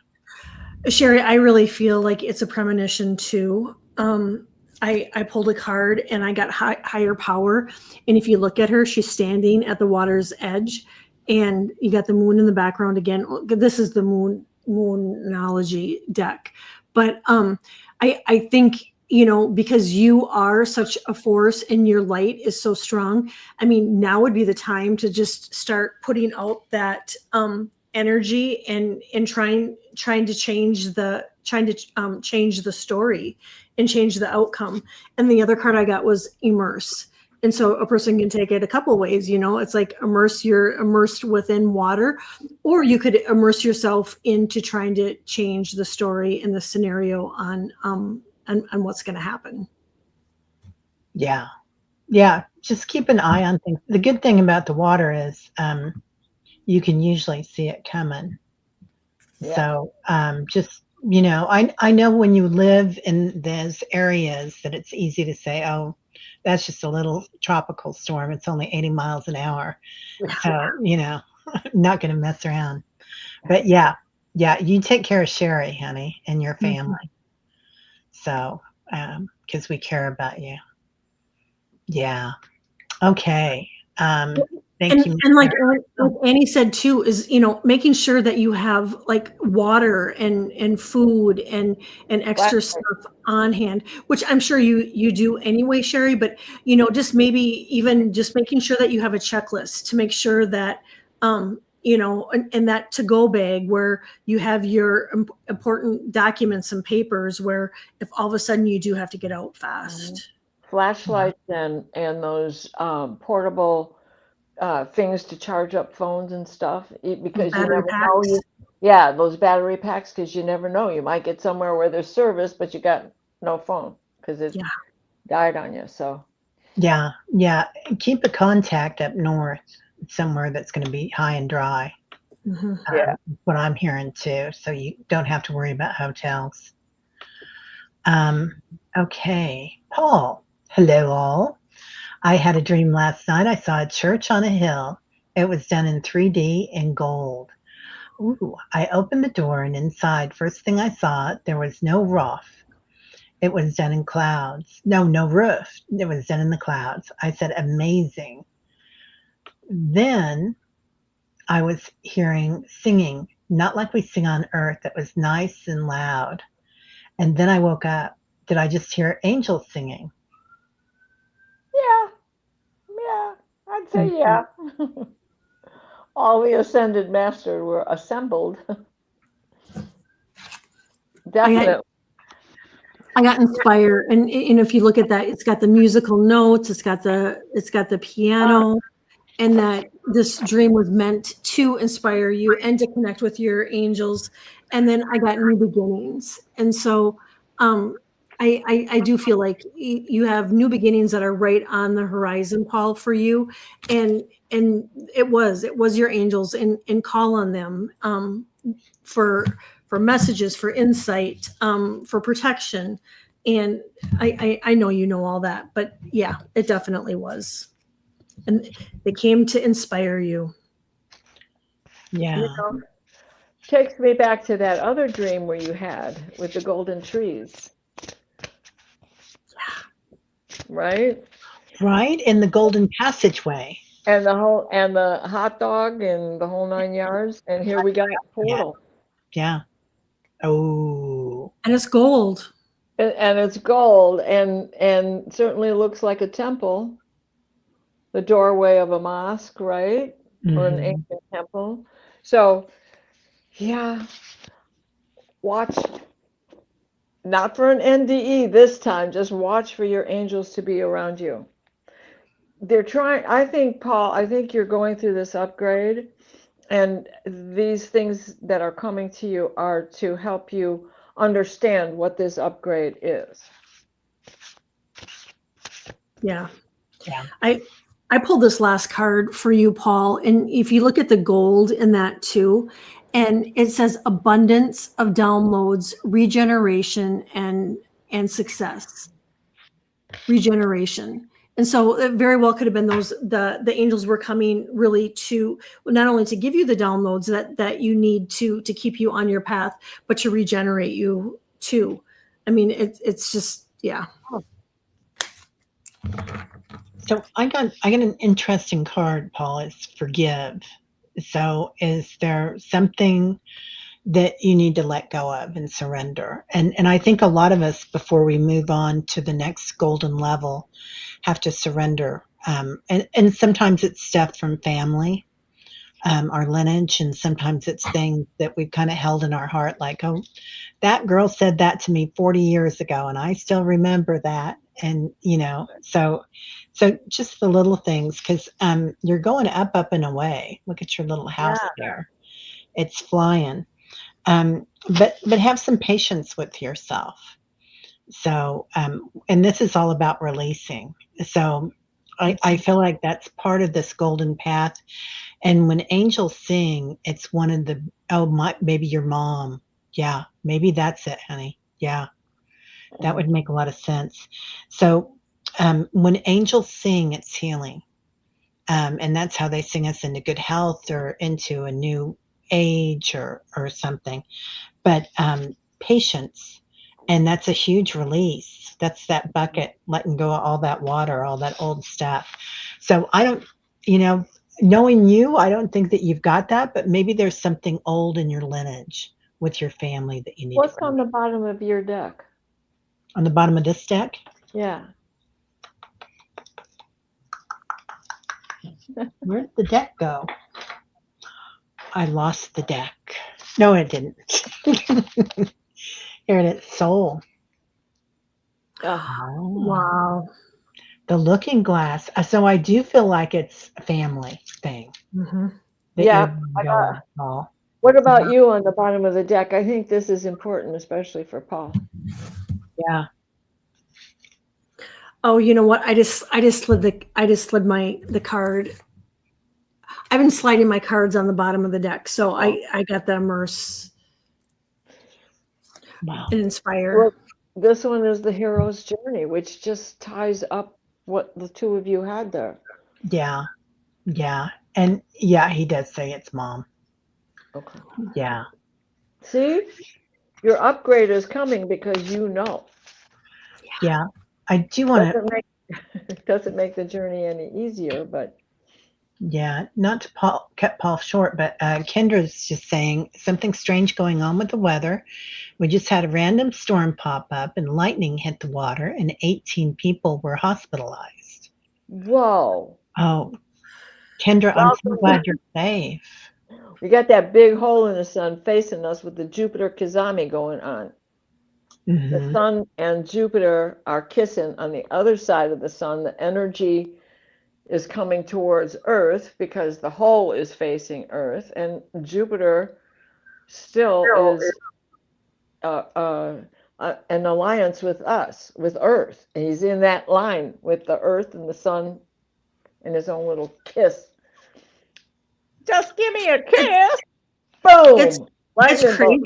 Sherry, I really feel like it's a premonition too. I pulled a card and I got higher power. And if you look at her, she's standing at the water's edge, and you got the moon in the background again. This is the moonology deck. But I think, because you are such a force and your light is so strong, now would be the time to just start putting out that energy and trying to change the story and change the outcome. And the other card I got was immerse. And so a person can take it a couple ways, it's like you're immersed within water, or you could immerse yourself into trying to change the story and the scenario on what's going to happen. Yeah. Yeah. Just keep an eye on things. The good thing about the water is you can usually see it coming. Yeah. So just, I know when you live in those areas that it's easy to say, oh, that's just a little tropical storm. It's only 80 miles an hour. So, not going to mess around. But yeah, you take care of Sherry, honey, and your family. So, because we care about you. Yeah. Okay. Thank you. And like Annie said too, is, making sure that you have like water and food and extra stuff on hand, which I'm sure you do anyway, Sherry, but just maybe even just making sure that you have a checklist to make sure that and that to-go bag where you have your important documents and papers, where if all of a sudden you do have to get out fast. Flashlights and those portable things to charge up phones and stuff, because you never know. Yeah, those battery packs, because you never know. You might get somewhere where there's service, but you got no phone because it died on you. So yeah, keep a contact up north somewhere that's going to be high and dry. Yeah, what I'm hearing too. So you don't have to worry about hotels. Okay, Paul. Hello, all. I had a dream last night. I saw a church on a hill. It was done in 3D in gold. Ooh, I opened the door and inside, first thing I saw, there was no roof. It was done in clouds. No roof. It was done in the clouds. I said, amazing. Then I was hearing singing, not like we sing on earth. It was nice and loud. And then I woke up. Did I just hear angels singing? yeah, I'd say yeah. All the ascended masters were assembled. Definitely. I got inspired, and if you look at that, it's got the musical notes, it's got the piano, and that this dream was meant to inspire you and to connect with your angels. And then I got new beginnings, and so I do feel like you have new beginnings that are right on the horizon, Paul, for you, and it was your angels, and call on them for messages, for insight, for protection. And I know you know all that, but yeah, it definitely was. And they came to inspire you. Yeah. Takes me back to that other dream where you had with the golden trees. Right? Right, in the golden passageway. And the hot dog and the whole 9 yards. And here we got a portal. Yeah. Oh. And it's gold. And it's gold, and certainly looks like a temple, the doorway of a mosque, right? Or an ancient temple. So, yeah, watch, not for an NDE this time, just watch for your angels to be around you. They're trying, I think, Paul, you're going through this upgrade, and these things that are coming to you are to help you understand what this upgrade is. Yeah. I pulled this last card for you, Paul, and if you look at the gold in that too, and it says abundance of downloads, regeneration, and success. Regeneration. And so it very well could have been the angels were coming really to not only to give you the downloads that you need to keep you on your path, but to regenerate you too. I mean, it's just, yeah. So I got an interesting card, Paul. It's forgive. So is there something that you need to let go of and surrender? And I think a lot of us, before we move on to the next golden level, have to surrender. And sometimes it's stuff from family, our lineage, and sometimes it's things that we've kind of held in our heart, like, oh, that girl said that to me 40 years ago, and I still remember that. And, so just the little things, because you're going up and away. Look at your little house there. It's flying. But have some patience with yourself. So, and this is all about releasing. So I feel like that's part of this golden path. And when angels sing, it's one of the, maybe your mom. Yeah, maybe that's it, honey. Yeah, that would make a lot of sense. So when angels sing, it's healing. And that's how they sing us into good health or into a new age or something. But patience, and that's a huge release. That's that bucket letting go of all that water, all that old stuff. So I don't, knowing you, I don't think that you've got that, but maybe there's something old in your lineage with your family that you need. What's on the bottom of your deck? On the bottom of this deck? Yeah. Where did the deck go? I lost the deck. No, it didn't. Here it is, soul. Oh, Oh, Wow. the looking glass. So I do feel like it's a family thing Hmm. that yeah. you're going, Paul. What about you on the bottom of the deck? I think this is important, especially for Paul. Yeah. Oh, you know what? I just slid the card. I've been sliding my cards on the bottom of the deck, so I got the immerse Wow. and inspire. Well, this one is the hero's journey, which just ties up what the two of you had there. Yeah. Yeah. And yeah, he does say it's mom. Okay. Yeah. See, your upgrade is coming because you know. Yeah. I do want to, Doesn't make the journey any easier, but yeah, not to cut Paul short, but Kendra's just saying something strange going on with the weather. We just had a random storm pop up and lightning hit the water and 18 people were hospitalized. whoa. Oh, Kendra, I'm so Welcome. glad you're safe. We got that big hole in the sun facing us with the Jupiter Kazami going on. The Mhm. sun and Jupiter are kissing on the other side of the sun. The energy is coming towards Earth because the hole is facing Earth, and Jupiter still is an alliance with us, with Earth. And he's in that line with the Earth and the sun in his own little kiss. Just give me a kiss. Boom. It's Lightning crazy. bolt.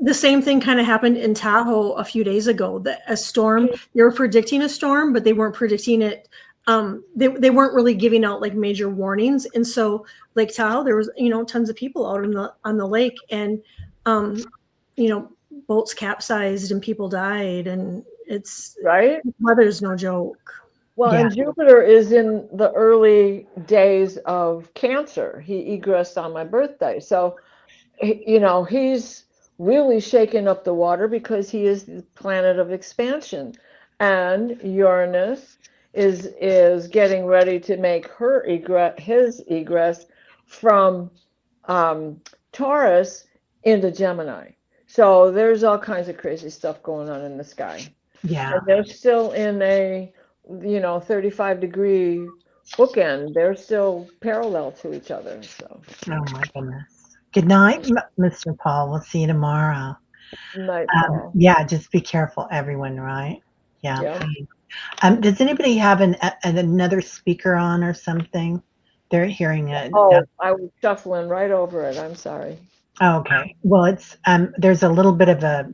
The same thing kind of happened in Tahoe a few days ago. A storm. They were predicting a storm, but they weren't predicting it. They weren't really giving out like major warnings. And so Lake Tahoe, there was tons of people out on the lake, and boats capsized and people died, and it's Right? weather's no joke. Well, Yeah. and Jupiter is in the early days of Cancer. He egressed on my birthday. So, he's really shaking up the water because he is the planet of expansion. And Uranus is getting ready to make his egress from Taurus into Gemini. So there's all kinds of crazy stuff going on in the sky. Yeah. And they're still in a 35-degree bookend. They're still parallel to each other. So Oh my goodness. Good night, Mr. Paul. We'll see you tomorrow. night, Paul. Yeah, just be careful, everyone, right? Yeah. Yeah. Please. Does anybody have another speaker on or something? They're hearing it. Oh, I was shuffling right over it. I'm sorry. Oh, okay. Well, it's there's a little bit of a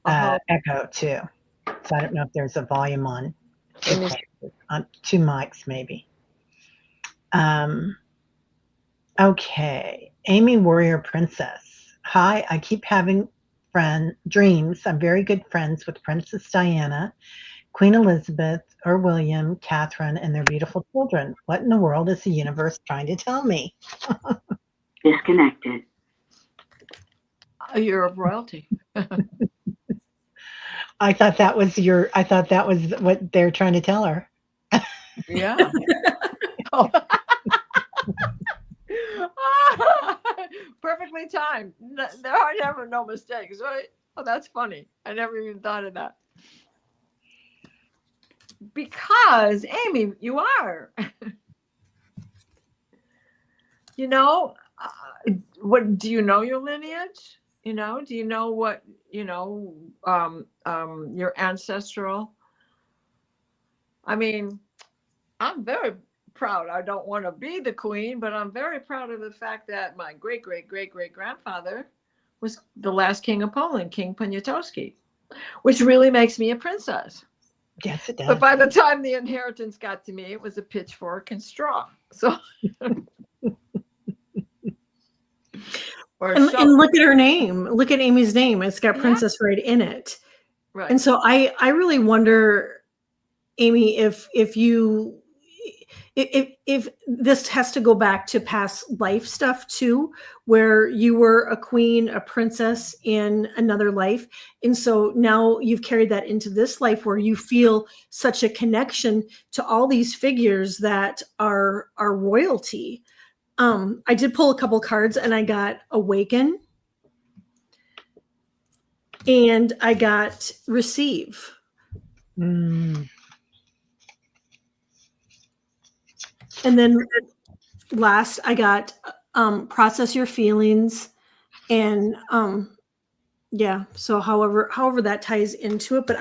Uh-huh. echo too, so I don't know if there's a volume on. Let me Okay. On 2 mics maybe. Okay. Amy Warrior Princess. Hi, I keep having dreams. I'm very good friends with Princess Diana, Queen Elizabeth, or William, Catherine, and their beautiful children. What in the world is the universe trying to tell me? Disconnected. You're of royalty. I thought that was what they're trying to tell her. Yeah. Perfectly timed. There are never no mistakes, right? Oh, that's funny. I never even thought of that. Because, Amy, you are. What do you know your lineage? Do you know what, your ancestral? I mean, I'm very proud. I don't want to be the queen, but I'm very proud of the fact that my great, great, great, great grandfather was the last king of Poland, King Poniatowski, which really makes me a princess. Yes, it does. But by the time the inheritance got to me, it was a pitchfork and straw. So, and look at her name. Look at Amy's name. It's got princess right in it. Right. And so I really wonder, Amy, if you, if this has to go back to past life stuff too, where you were a queen, a princess in another life, and so now you've carried that into this life where you feel such a connection to all these figures that are royalty. I did pull a couple cards, and I got awaken, and I got receive. Mm. And then last, I got process your feelings, and yeah. So however that ties into it, but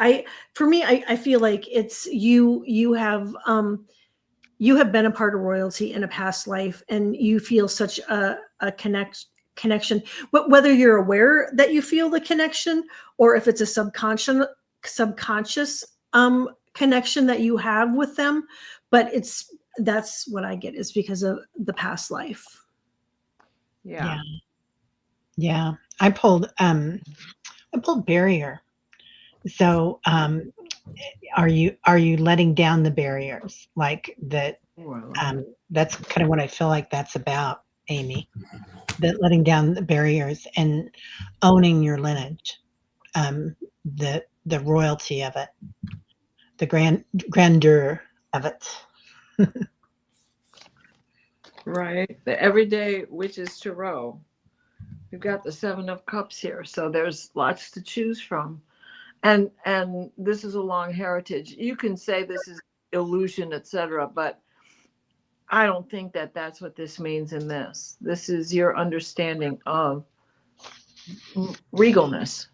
for me, I feel like it's you have been a part of royalty in a past life, and you feel such a connection. But whether you're aware that you feel the connection, or if it's a subconscious connection that you have with them, but that's what I get, is because of the past life. Yeah. Yeah. I pulled barrier. So are you letting down the barriers, like that? That's kind of what I feel like that's about, Amy. That letting down the barriers and owning your lineage, the royalty of it, the grandeur of it. Right. The everyday witches tarot. We've got the 7 of Cups here, so there's lots to choose from. And this is a long heritage. You can say this is illusion, etc., but I don't think that that's what this means in this. This is your understanding of regalness.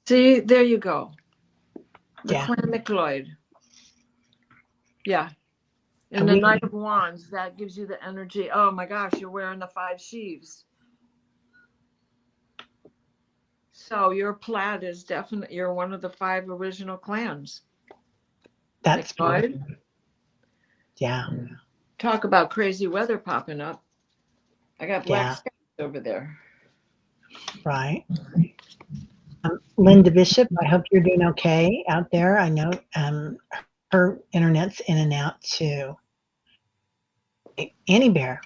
See, there you go. The Clan. Yeah. And the Knight of Wands, that gives you the energy. Oh my gosh, you're wearing the 5 sheaves. So your plaid is definitely, you're one of the 5 original clans. That's good. Yeah. Talk about crazy weather popping up. I got black skies over there. Right. Linda Bishop, I hope you're doing okay out there. I know her internet's in and out too. Annie Bear.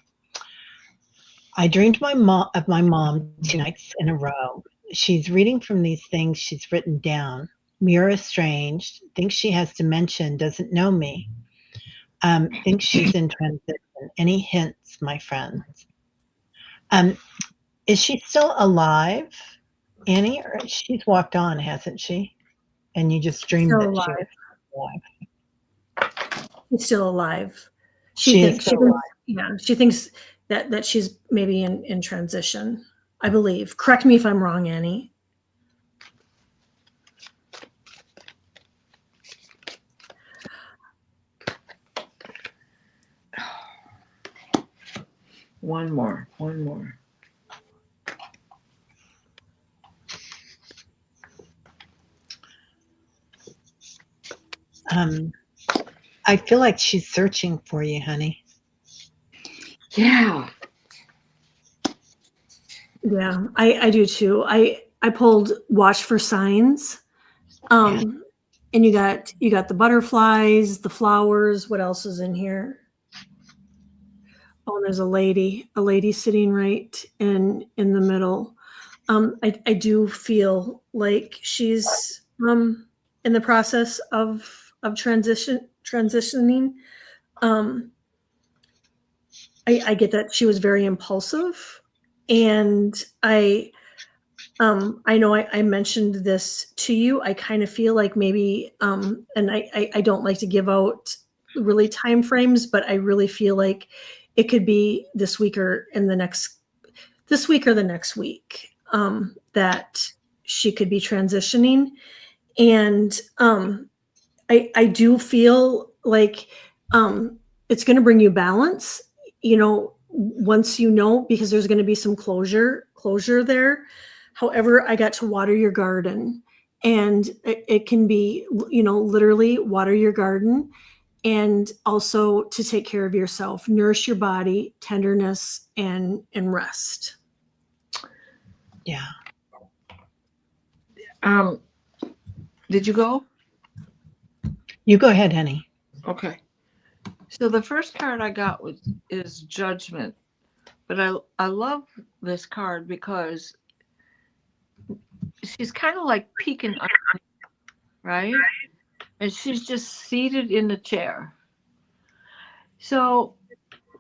I dreamed of my mom 2 nights in a row. She's reading from these things she's written down. We are estranged, thinks she has dementia, doesn't know me. Thinks she's in transition. Any hints, my friends? Is she still alive, Annie? Or she's walked on, hasn't she? And you just dreamed that she was alive. She's still alive. She thinks that she's maybe in transition, I believe. Correct me if I'm wrong, Annie. One more. I feel like she's searching for you, honey. Yeah. Yeah, I do too. I pulled watch for signs. And you got the butterflies, the flowers. What else is in here? Oh, there's a lady sitting right in the middle. I do feel like she's in the process of transitioning. I get that she was very impulsive, and I know I mentioned this to you. I kind of feel like maybe, and I don't like to give out really time frames, but I really feel like it could be this week or the next week that she could be transitioning. And I do feel like it's going to bring you balance, once because there's going to be some closure there. However, I got to water your garden, and it can be, literally water your garden, and also to take care of yourself, nourish your body, tenderness, and rest. Yeah. Did you go? You go ahead, honey. Okay. So the first card I got is Judgment. But I love this card because she's kind of like peeking up, right? And she's just seated in the chair. So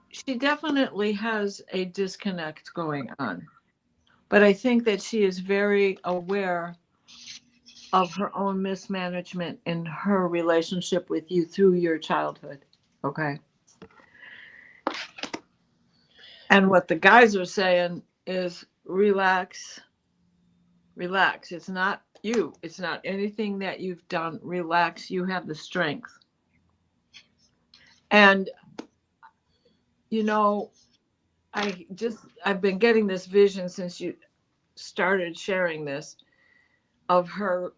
she definitely has a disconnect going on. But I think that she is very aware of her own mismanagement in her relationship with you through your childhood. Okay. And what the guys are saying is relax, relax. It's not you. It's not anything that you've done. Relax. You have the strength. And, you know, I've been getting this vision since you started sharing this of her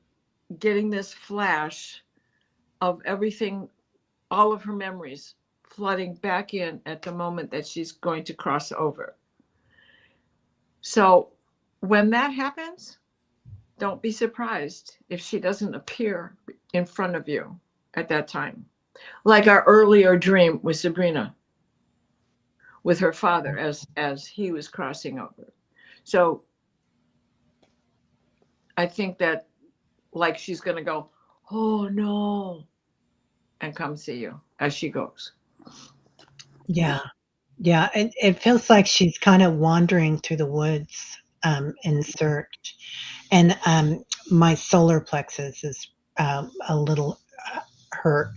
getting this flash of everything, all of her memories flooding back in at the moment that she's going to cross over. So when that happens, don't be surprised if she doesn't appear in front of you at that time. Like our earlier dream with Sabrina, with her father as he was crossing over. So I think that like she's going to go, oh no, and come see you as she goes. Yeah. Yeah. It feels like she's kind of wandering through the woods in search. And my solar plexus is a little hurt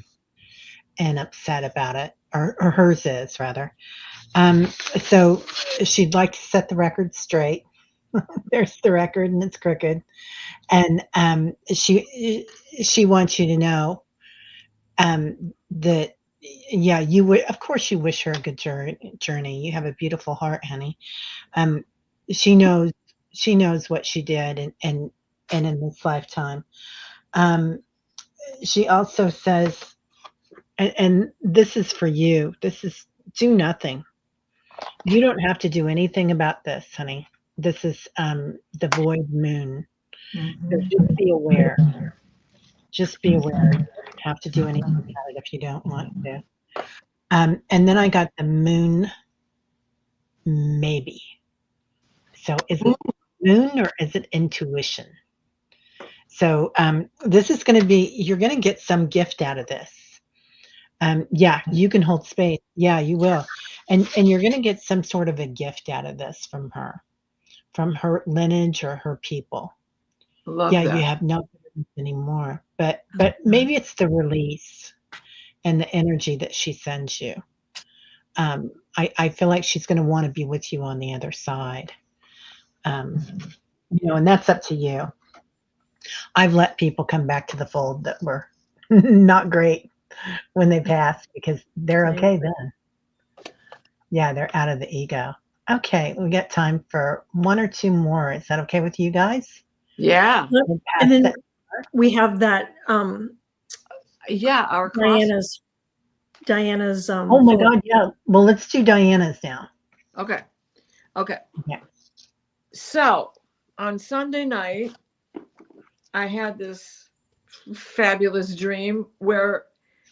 and upset about it, or hers is rather. So she'd like to set the record straight. There's the record, and it's crooked. And she wants you to know that yeah, you would, of course, you wish her a good journey. You have a beautiful heart, honey. Um, she knows what she did, and in this lifetime. Um, she also says, and this is for you. This is do nothing. You don't have to do anything about this, honey. This is the void moon. So just be aware. Just be aware. You don't have to do anything about it if you don't want to. And then I got the moon, maybe. So is it moon or is it intuition? So this is going to be, you're going to get some gift out of this. Yeah, you can hold space. Yeah, you will. And you're going to get some sort of a gift out of this from her lineage or her people. Love Yeah, that. you have no burdens anymore. But maybe it's the release and the energy that she sends you. I feel like she's going to want to be with you on the other side. And that's up to you. I've let people come back to the fold that were not great when they passed because they're okay then. Yeah, they're out of the ego. Okay, we got time for one or two more. Is that okay with you guys? Yeah. And then we have that Yeah, our cross. Diana's oh my god, yeah. Well, let's do Diana's now. Okay. Yeah. So on Sunday night, I had this fabulous dream where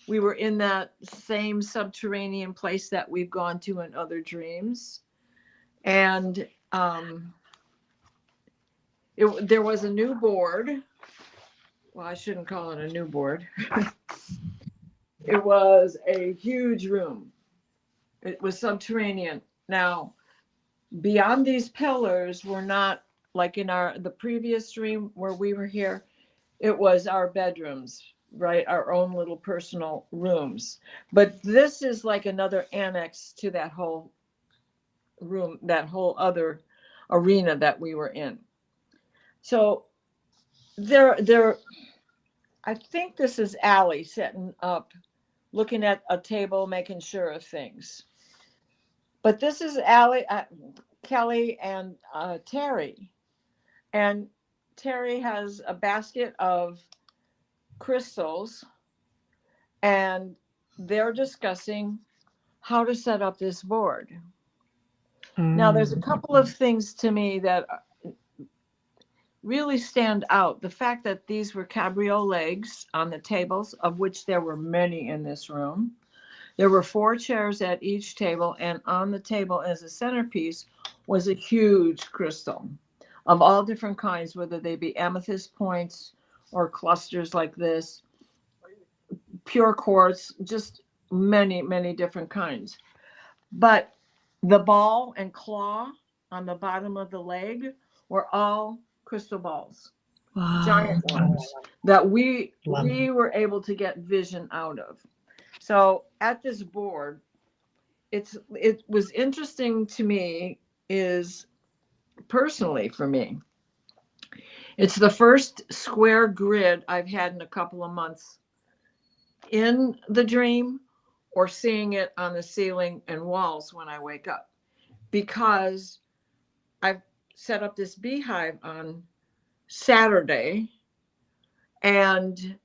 we were in that same subterranean place that we've gone to in other dreams. And there was a new board. Well, I shouldn't call it a new board. It was a huge room. It was subterranean. Now, beyond these pillars were not like in the previous dream where we were here. It was our bedrooms, right? Our own little personal rooms. But this is like another annex to that whole room, that whole other arena that we were in. So I think this is Aley setting up, looking at a table, making sure of things. But this is Aley, Kelly, and Teri. And Teri has a basket of crystals, and they're discussing how to set up this board. Now, there's a couple of things to me that really stand out. The fact that these were cabriole legs on the tables, of which there were many in this room. There were 4 chairs at each table, and on the table as a centerpiece was a huge crystal of all different kinds, whether they be amethyst points or clusters like this, pure quartz, just many, many different kinds. But the ball and claw on the bottom of the leg were all crystal balls, giant ones that we were able to get vision out of. So at this board, it was interesting to me, is personally for me, it's the first square grid I've had in a couple of months in the dream or seeing it on the ceiling and walls when I wake up, because I've set up this beehive on Saturday, and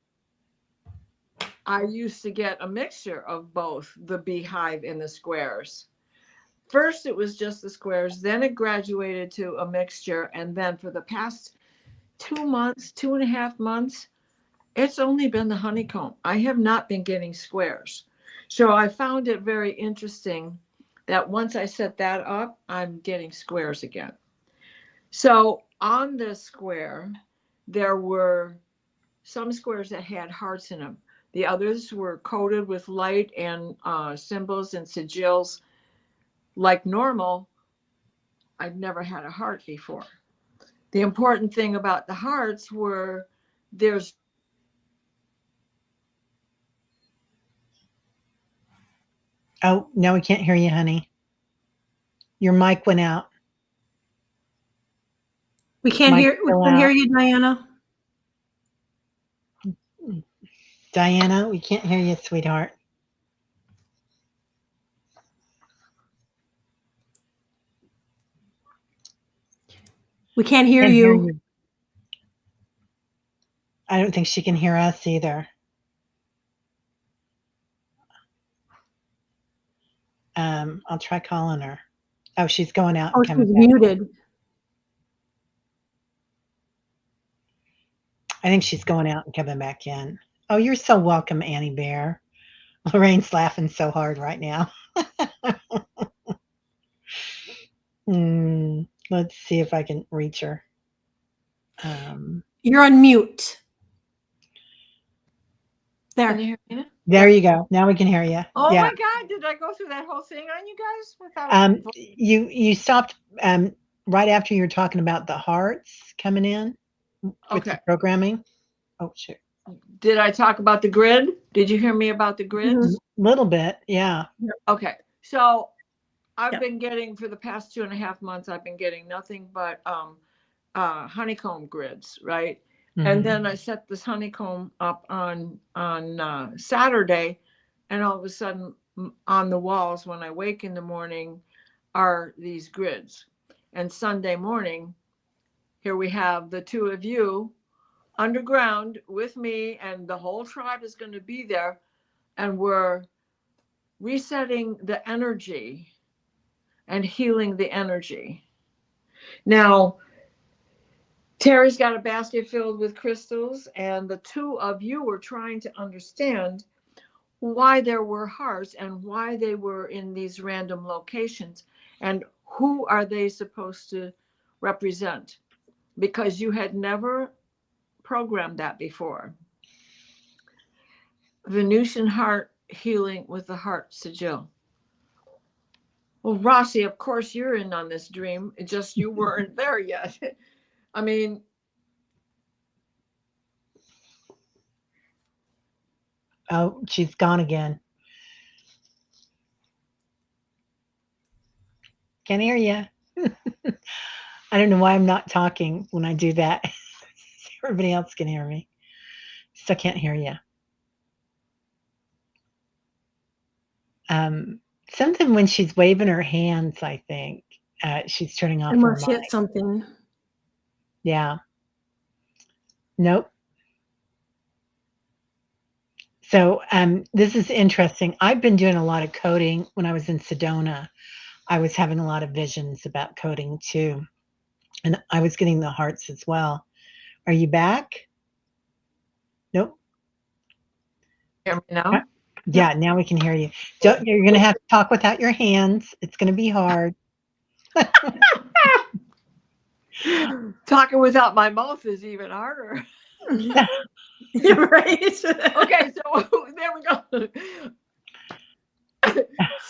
I used to get a mixture of both the beehive and the squares. First, it was just the squares, then it graduated to a mixture, and then for the past 2 months, 2.5 months, it's only been the honeycomb. I have not been getting squares. So I found it very interesting that once I set that up, I'm getting squares again. So on this square, there were some squares that had hearts in them. The others were coated with light and symbols and sigils like normal. I've never had a heart before. The important thing about the hearts were there's Oh, no, we can't hear you, honey. Your mic went out. We can't Mic's hear. We still can't hear out. you, Diana. Diana, we can't hear you, sweetheart. We can't hear Can't hear you. you. I don't think she can hear us either. I'll try calling her. Oh, she's going out Oh, and she's coming back. muted. I think she's going out and coming back in. Oh, you're so welcome, Annie Bear. Lorraine's laughing so hard right now. Let's see if I can reach her. You're on mute. Can There. you hear me? There you go. Now we can hear you. Oh Yeah. my God, did I go through that whole thing on you guys without? You stopped right after you were talking about the hearts coming in with Okay. the programming. Oh, shit. Did I talk about the grid? Did you hear me about the grids? Little bit, yeah. Okay. So I've Yeah. been getting, for the past 2.5 months, I've been getting nothing but honeycomb grids, right? And then I set this honeycomb up on Saturday, and all of a sudden on the walls when I wake in the morning are these grids. And Sunday morning, here we have the two of you underground with me, and the whole tribe is going to be there, and we're resetting the energy and healing the energy. Now, Teri's got a basket filled with crystals, and the two of you were trying to understand why there were hearts and why they were in these random locations, and who are they supposed to represent, because you had never programmed that before. Venusian heart healing with the heart sigil. Well, Rossi, of course you're in on this dream. It just you weren't there yet. I mean, Oh, she's gone again. Can't hear you. I don't know why I'm not talking when I do that. Everybody else can hear me. Still can't hear you. Something when she's waving her hands, I think she's turning off I her must mic. hit something. Yeah. Nope. So this is interesting. I've been doing a lot of coding. When I was in Sedona, I was having a lot of visions about coding too. And I was getting the hearts as well. Are you back? Nope. hear me now? Yeah, now we can hear you. You're going to have to talk without your hands. It's going to be hard. Talking without my mouth is even harder. Yeah, right. Okay, so there we go.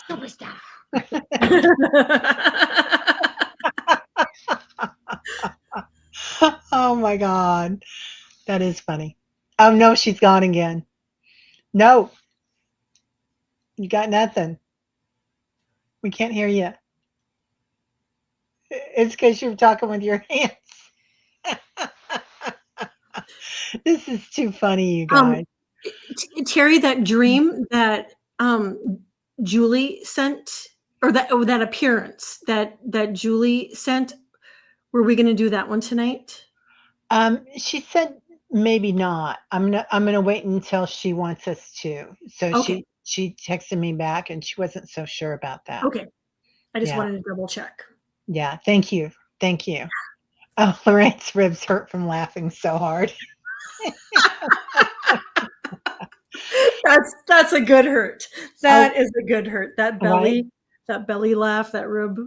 Superstar. Oh my God. That is funny. Oh no, she's gone again. No, you got nothing. We can't hear you. It's because you're talking with your hands. This is too funny, you guys. Teri, that dream that Julie sent, or that appearance that Julie sent, were we going to do that one tonight? She said maybe not. I'm gonna wait until she wants us to. So Okay. she texted me back and she wasn't so sure about that. Okay. I just Yeah. wanted to double check. Yeah, thank you. Thank you. Oh, Lorraine's ribs hurt from laughing so hard. That's a good hurt. That is a good hurt. That belly, Right? that belly laugh, that rib.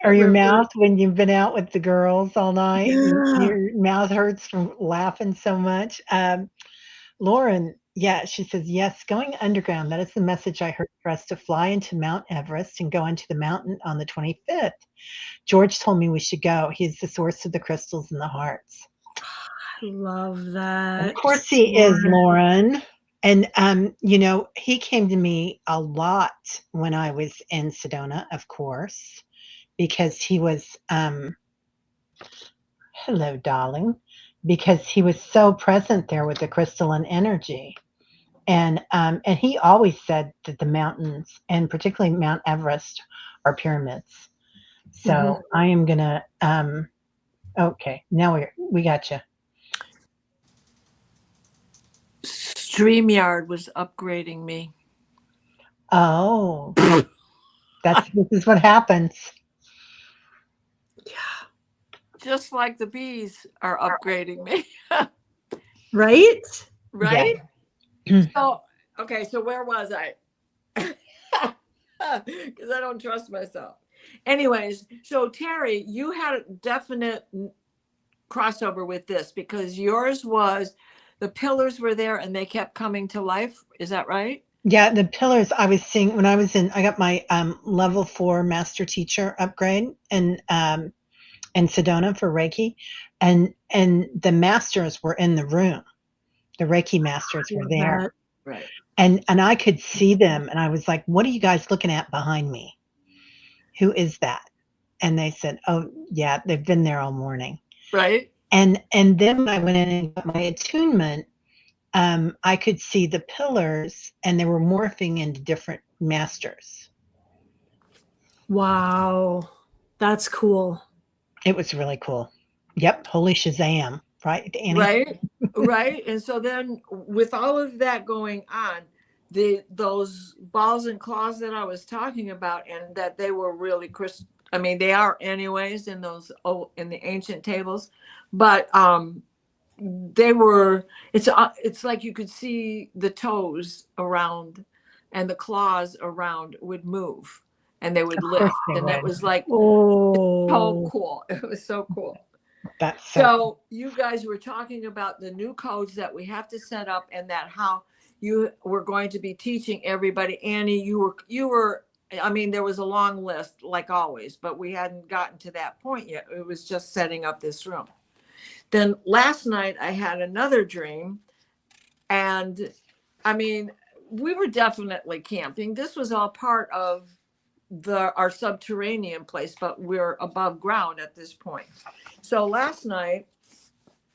Or your rib mouth when you've been out with the girls all night, and Yeah. your mouth hurts from laughing so much. Lauren, yeah, she says, yes, going underground. That is the message I heard for us to fly into Mount Everest and go into the mountain on the 25th. George told me we should go. He's the source of the crystals and the hearts. I love that. Of course he is, Lauren. And, he came to me a lot when I was in Sedona, of course, because he was, hello, darling, because he was so present there with the crystalline energy. And he always said that the mountains, and particularly Mount Everest, are pyramids. So I am gonna. Okay, now we got you. StreamYard was upgrading me. Oh, this is what happens. Yeah. Just like the bees are upgrading me. Right? Right? Yeah. So, okay, so where was I? Because I don't trust myself. Anyways, so Teri, you had a definite crossover with this because yours was the pillars were there and they kept coming to life. Is that right? Yeah, the pillars I was seeing when I was I got my level 4 master teacher upgrade in Sedona for Reiki, and the masters were in the room. The Reiki masters were there. Right. And I could see them, and I was like, what are you guys looking at behind me? Who is that? And they said, oh, yeah, they've been there all morning. Right. And then when I went in and got my attunement, I could see the pillars, and they were morphing into different masters. Wow. That's cool. It was really cool. Yep. Holy Shazam. Right, Annie? Right. Right. And so then with all of that going on, those balls and claws that I was talking about, and that they were really I mean, they are anyways in those in the ancient tables, but they were. It's like you could see the toes around, and the claws around would move, and they would lift, and it was like so cool. It was so cool. That's so you guys were talking about the new codes that we have to set up, and that how you were going to be teaching everybody. Annie, you were I mean, there was a long list like always, but we hadn't gotten to that point yet. It was just setting up this room. Then last night I had another dream, and I mean, we were definitely camping. This was all part of our subterranean place, but we're above ground at this point. So last night,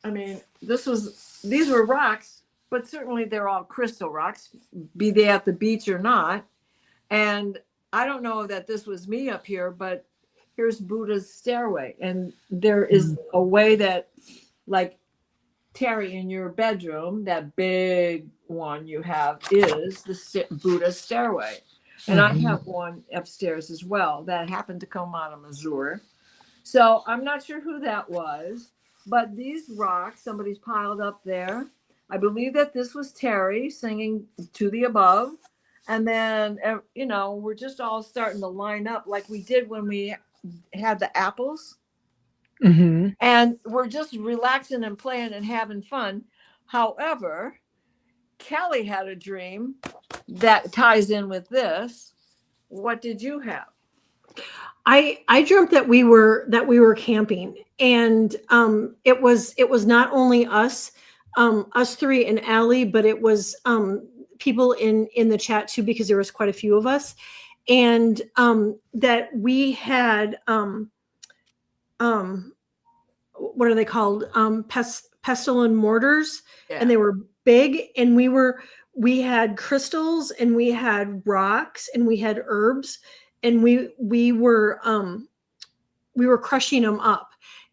I mean, these were rocks, but certainly they're all crystal rocks, be they at the beach or not. And I don't know that this was me up here, but here's Buddha's stairway. And there is a way that, like Teri, in your bedroom, that big one you have is the Buddha's stairway. And I have one upstairs as well that happened to come out of Missouri. So I'm not sure who that was, but these rocks, somebody's piled up there. I believe that this was Teri singing To the Above. And then, we're just all starting to line up like we did when we had the apples. Mm-hmm. And we're just relaxing and playing and having fun. However, Kelly had a dream that ties in with this. What did you have? I dreamt that we were camping, and it was not only us three and Aley, but it was people in the chat too, because there was quite a few of us, and that we had what are they called, pestle and mortars, Yeah. and they were big, and we had crystals, and we had rocks, and we had herbs, and we were crushing them up,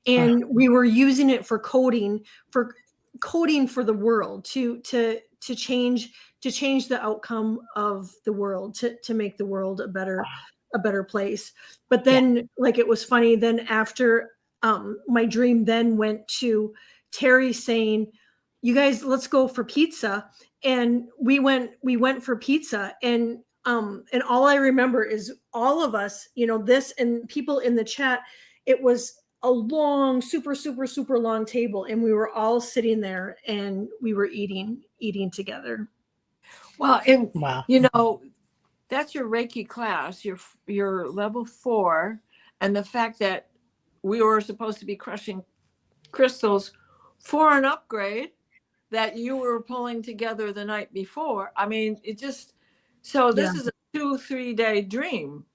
and we were using it for coding for the world, to change the outcome of the world, to make the world a better place. But then, like, it was funny, then after my dream then went to Teri saying, "You guys, let's go for pizza." And we went for pizza, and all I remember is all of us, this, and people in the chat. It was a long, super, super, super long table, and we were all sitting there, and we were eating together. Well, and Wow. that's your Reiki class, your level 4, and the fact that we were supposed to be crushing crystals for an upgrade that you were pulling together the night before. I mean, it just, so this is a 2-3 day dream.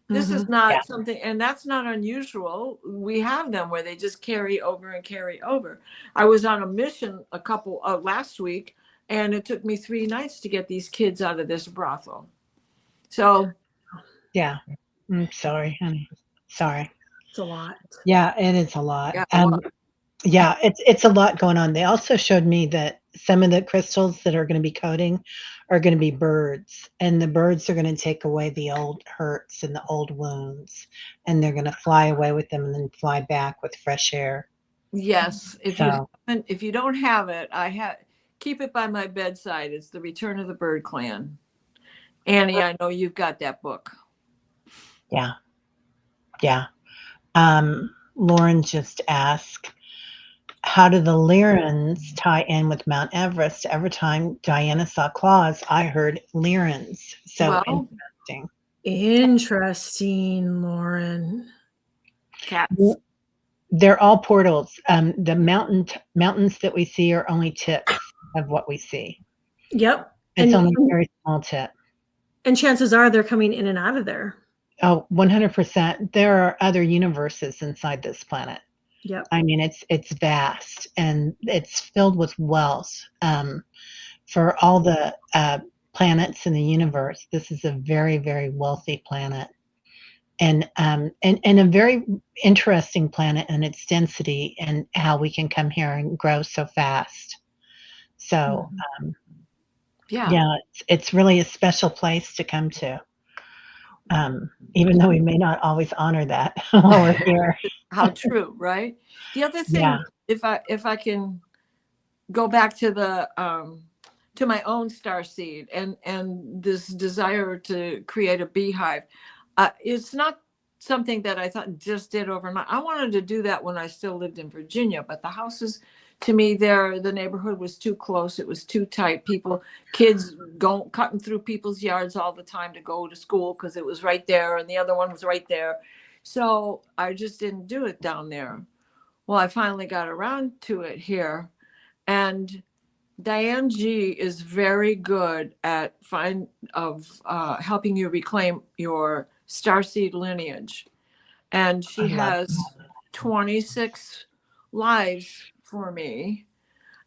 This is not something, and that's not unusual. We have them where they just carry over and carry over. I was on a mission last week, and it took me 3 nights to get these kids out of this brothel. So Yeah. I'm sorry, honey. Sorry. It's a lot. Yeah, it is a lot. Yeah, It's a lot going on. They also showed me that some of the crystals that are going to be coding are going to be birds, and the birds are going to take away the old hurts and the old wounds, and they're going to fly away with them and then fly back with fresh air. yes. If So, you don't have it, keep it by my bedside. It's The Return of the Bird Clan. Annie, I know you've got that book. yeah. Lauren just asked, how do the Lyrans tie in with Mount Everest? Every time Diana saw claws, I heard Lyrans. So interesting. Interesting, Lauren. Cats. They're all portals. The mountains that we see are only tips of what we see. Yep. It's only a very small tip. And chances are they're coming in and out of there. Oh, 100%. There are other universes inside this planet. Yep. I mean, it's vast, and it's filled with wealth. For all the planets in the universe, this is a very, very wealthy planet, and a very interesting planet in its density and how we can come here and grow so fast. So, yeah, it's really a special place to come to. Even though we may not always honor that while we're here. How true, right? The other thing, if I can go back to the to my own starseed and this desire to create a beehive, it's not something that I thought just did overnight. I wanted to do that when I still lived in Virginia, but the houses, to me, the neighborhood was too close. It was too tight. Kids cutting through people's yards all the time to go to school because it was right there, and the other one was right there. So I just didn't do it down there. Well, I finally got around to it here, and Diane G is very good at helping you reclaim your starseed lineage, and she has 26 lives for me,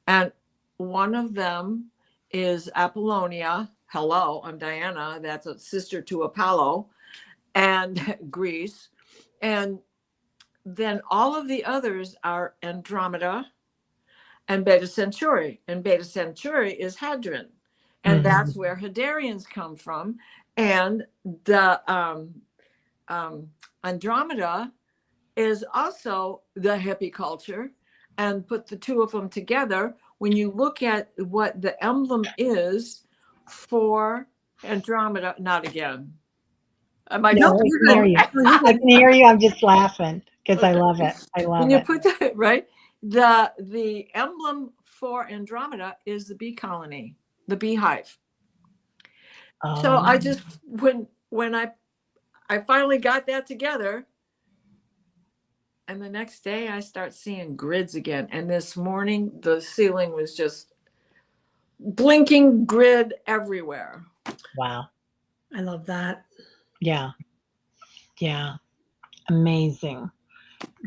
and one of them is Apollonia. Hello, I'm Diana. That's a sister to Apollo and Greece. And then all of the others are Andromeda and Beta Centauri. And Beta Centauri is Hadron. And that's where Hadarians come from. And the Andromeda is also the hippie culture. And put the two of them together, when you look at what the emblem is for Andromeda, not again. I might No, just I can hear you. I can hear you. I'm just laughing because I love it. I love when you it. put that right, the emblem for Andromeda is the bee colony, the beehive. So I just when I finally got that together, and the next day I start seeing grids again. And this morning the ceiling was just blinking grid everywhere. Wow. I love that. Yeah. Yeah. Amazing.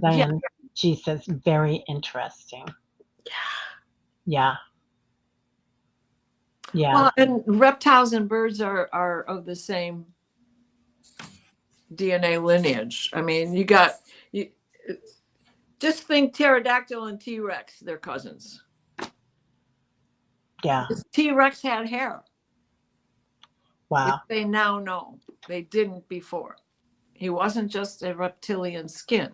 Diane, she says, very interesting. Yeah. Yeah. Well, and reptiles and birds are of the same DNA lineage. I mean, you just think pterodactyl and T-Rex, they're cousins. Yeah. T-Rex had hair. Wow. They now know. They didn't before. He wasn't just a reptilian skin.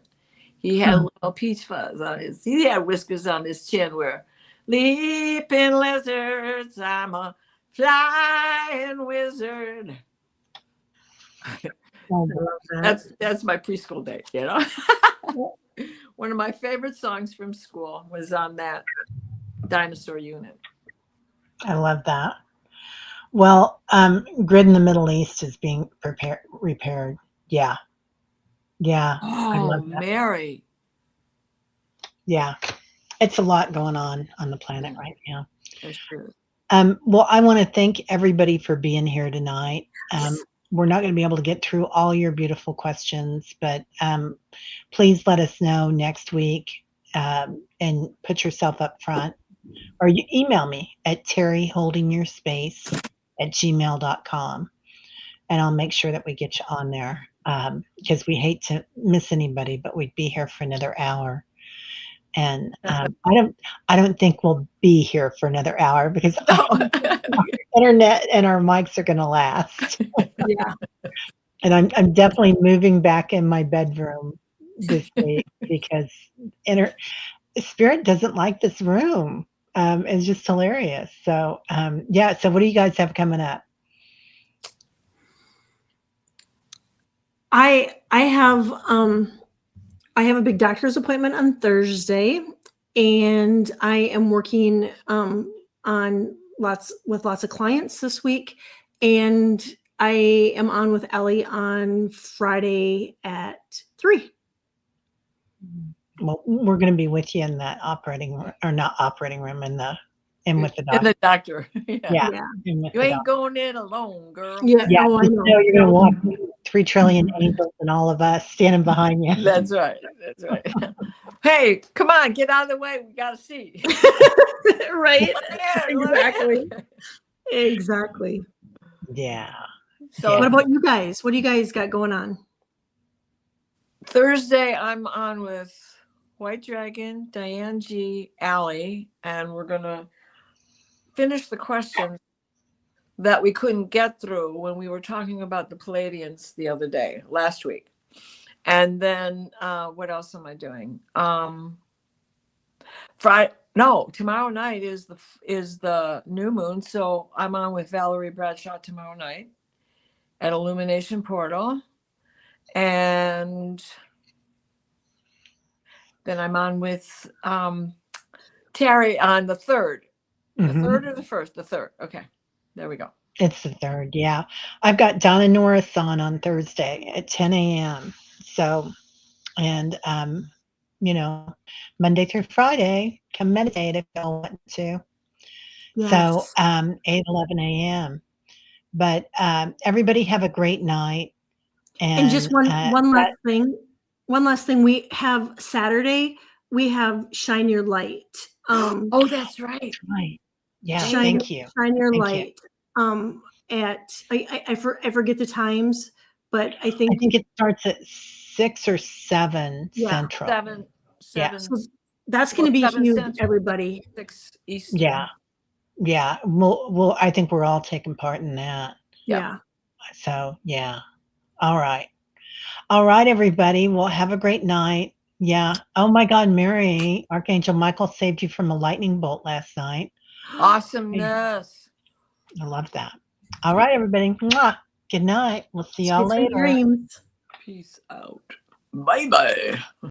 He had little peach fuzz on his. He had whiskers on his chin. Where leaping lizards, I'm a flying wizard. That's my preschool date. You know, one of my favorite songs from school was on that dinosaur unit. I love that. Well, grid in the Middle East is being repaired. Yeah. Yeah. I Oh, love that. Mary. Yeah. It's a lot going on the planet right now. That's true. Well, I want to thank everybody for being here tonight. We're not going to be able to get through all your beautiful questions, but please let us know next week and put yourself up front. Or you email me at terryholdingyourspace@gmail.com, and I'll make sure that we get you on there because we hate to miss anybody, but we'd be here for another hour. And I don't think we'll be here for another hour because our internet and our mics are going to last. Yeah. And I'm definitely moving back in my bedroom this week because Spirit doesn't like this room. It's just hilarious. So yeah. So what do you guys have coming up? I have a big doctor's appointment on Thursday, and I am working on lots of clients this week, and I am on with Aley on Friday at 3. Well, we're going to be with you in that operating room, or not operating room, with the doctor. And the doctor. Yeah. You ain't going in alone, girl. Yeah. Yeah. Oh, I know. You're going to walk 3 trillion angels and all of us standing behind you. That's right. That's right. Hey, come on, get out of the way. We got to see. Right. Exactly. Exactly. Yeah. So what about you guys? What do you guys got going on? Thursday, I'm on with White Dragon, Diane G, Aley, and we're going to finish the questions that we couldn't get through when we were talking about the Palladians the other day, last week. And then what else am I doing? Tomorrow night is the new moon, so I'm on with Valerie Bradshaw tomorrow night at Illumination Portal, and then I'm on with Teri on the 3rd. The 3rd or the 1st? The 3rd. Okay, there we go. It's the 3rd. Yeah, I've got Donna Norris on Thursday at 10 a.m. So, and Monday through Friday, come meditate if you want to. Yes. So 8-11 a.m. But everybody have a great night. And just one last thing. One last thing. We have Saturday. We have Shine Your Light. Oh, that's right. Right. Yeah. Thank you. Shine Your Light. At I forget the times, but I think it starts at 6 or 7 Central. 7. Yeah. So that's going to be huge, Central, everybody. 6 Eastern. Yeah. Yeah. We'll I think we're all taking part in that. Yeah. So yeah. All right. All right, everybody. Well, have a great night. Yeah. Oh my God, Mary, Archangel Michael saved you from a lightning bolt last night. Awesomeness. I love that. All right, everybody. Mwah. Good night. We'll see y'all Sweet later. dreams. Peace out. Bye bye.